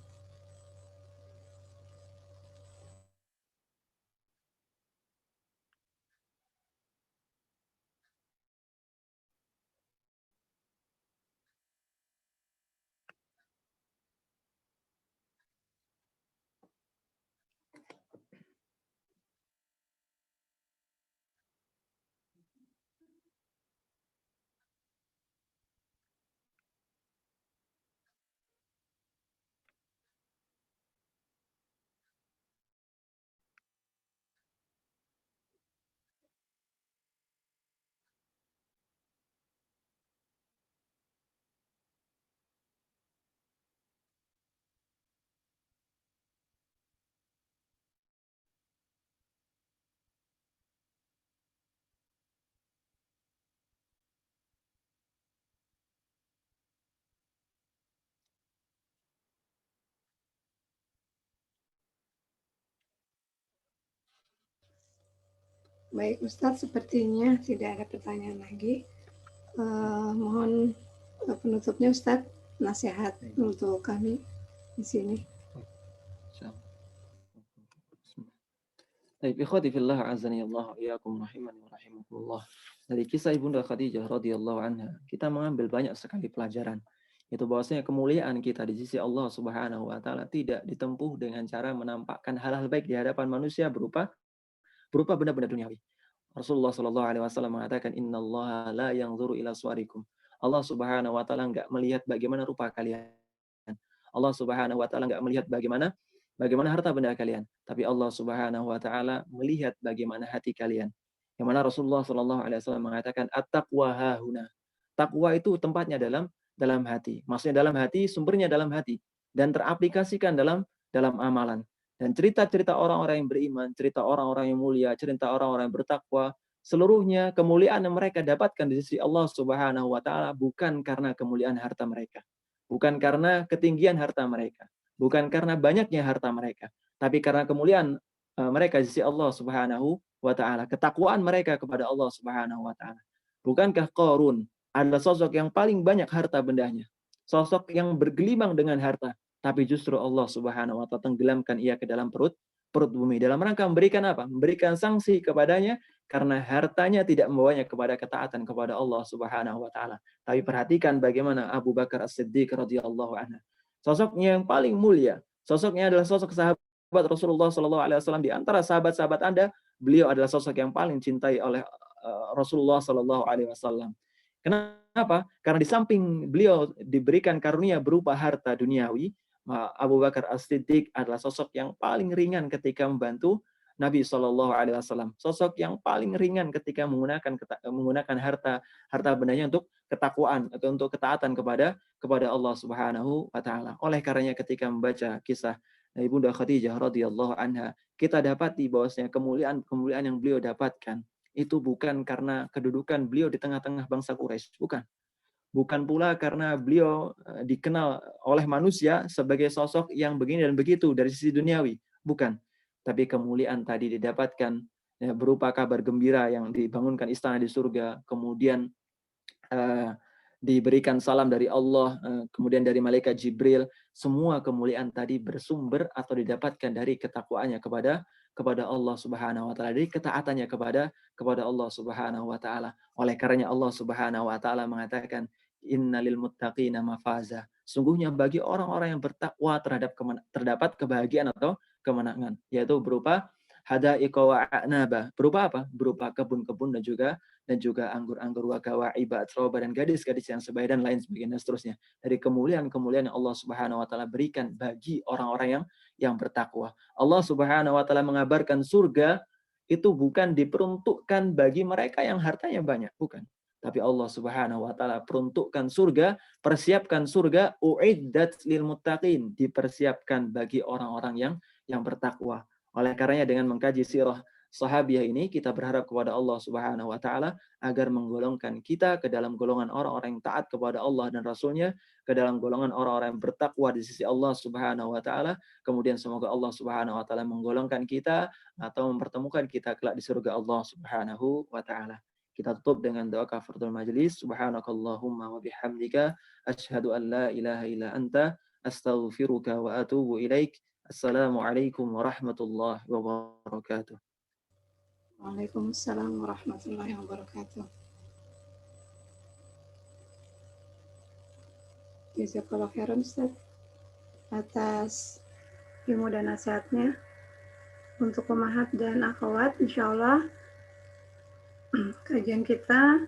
Baik Ustadz, sepertinya tidak ada pertanyaan lagi. Mohon penutupnya Ustadz, nasihat untuk kami di sini. Baik, ikhwati fillah azani Allah iyakum rahimani wa rahimakumullah. Dari kisah Ibunda Khadijah radhiyallahu anha, kita mengambil banyak sekali pelajaran. Itu bahwasanya kemuliaan kita di sisi Allah Subhanahu wa taala tidak ditempuh dengan cara menampakkan hal-hal baik di hadapan manusia berupa benda-benda duniawi. Rasulullah Shallallahu Alaihi Wasallam mengatakan, Inna Allah la yanzuru ila suarikum. Allah Subhanahu Wa Taala nggak melihat bagaimana rupa kalian. Allah Subhanahu Wa Taala nggak melihat bagaimana bagaimana harta benda kalian, tapi Allah Subhanahu wa taala melihat bagaimana hati kalian. Yang mana Rasulullah Shallallahu alaihi wasallam mengatakan at-taqwa hahuna. Takwa itu tempatnya dalam hati. Maksudnya dalam hati, sumbernya dalam hati dan teraplikasikan dalam amalan. Dan cerita-cerita orang-orang yang beriman, cerita orang-orang yang mulia, cerita orang-orang yang bertakwa, seluruhnya kemuliaan yang mereka dapatkan di sisi Allah Subhanahu wa taala bukan karena kemuliaan harta mereka, bukan karena ketinggian harta mereka, bukan karena banyaknya harta mereka, tapi karena kemuliaan mereka di sisi Allah Subhanahu wa taala, ketakwaan mereka kepada Allah Subhanahu wa taala. Bukankah Qarun adalah sosok yang paling banyak harta bendanya, sosok yang bergelimang dengan harta, tapi justru Allah Subhanahu wa taala tenggelamkan ia ke dalam perut bumi dalam rangka memberikan apa? Memberikan sanksi kepadanya karena hartanya tidak membawanya kepada ketaatan kepada Allah Subhanahu wa taala. Tapi perhatikan bagaimana Abu Bakar As-Siddiq radhiyallahu anhu. Sosoknya yang paling mulia, sosoknya adalah sosok sahabat Rasulullah sallallahu alaihi wasallam, di antara sahabat-sahabat Anda, beliau adalah sosok yang paling cintai oleh Rasulullah sallallahu alaihi wasallam. Kenapa? Karena di samping beliau diberikan karunia berupa harta duniawi, Abu Bakar As-Siddiq adalah sosok yang paling ringan ketika membantu Nabi Shallallahu Alaihi Wasallam. Sosok yang paling ringan ketika menggunakan harta bendanya untuk ketakwaan atau untuk ketaatan kepada Allah Subhanahu Wa Taala. Oleh karenanya ketika membaca kisah Ibunda Khadijah radhiyallahu anha, kita dapati bahwasanya kemuliaan yang beliau dapatkan itu bukan karena kedudukan beliau di tengah-tengah bangsa Quraisy, bukan. Bukan pula karena beliau dikenal oleh manusia sebagai sosok yang begini dan begitu dari sisi duniawi, bukan. Tapi kemuliaan tadi didapatkan berupa kabar gembira yang dibangunkan istana di surga, kemudian diberikan salam dari Allah, kemudian dari malaikat Jibril. Semua kemuliaan tadi bersumber atau didapatkan dari ketakwaannya kepada Allah Subhanahu wa taala, dari ketaatannya kepada Allah Subhanahu wa taala. Oleh karenanya Allah Subhanahu wa taala mengatakan innalil muttaqina mafaza. Sungguhnya bagi orang-orang yang bertakwa terdapat kebahagiaan atau kemenangan, yaitu berupa hadaiqa wa a'naba. Berupa apa? Berupa kebun-kebun dan juga anggur-anggur wa kawa'iba atroba dan gadis-gadis yang sebaya dan lain sebagainya seterusnya. Dari kemuliaan-kemuliaan yang Allah Subhanahu wa taala berikan bagi orang-orang yang bertakwa. Allah Subhanahu wa taala mengabarkan surga itu bukan diperuntukkan bagi mereka yang hartanya banyak, bukan. Tapi Allah Subhanahu wa taala peruntukkan surga, persiapkan surga uiddat lil muttaqin, dipersiapkan bagi orang-orang yang bertakwa. Oleh karenanya dengan mengkaji sirah sahabiah ini, kita berharap kepada Allah Subhanahu wa taala agar menggolongkan kita ke dalam golongan orang-orang yang taat kepada Allah dan Rasul-Nya, ke dalam golongan orang-orang yang bertakwa di sisi Allah Subhanahu wa taala. Kemudian semoga Allah Subhanahu wa taala menggolongkan kita atau mempertemukan kita kelak di surga Allah Subhanahu wa taala. Kita tutup dengan doa kafaratul majelis. Subhanakallahumma wa bihamdika asyhadu an la ilaha illa anta astaghfiruka wa atubu ilaik. Assalamualaikum warahmatullahi wabarakatuh. Waalaikumsalam warahmatullahi wabarakatuh. Jazakallah khairan Ustaz atas ilmu dan nasihatnya. Untuk pemahat dan akhwat, insya Allah kajian kita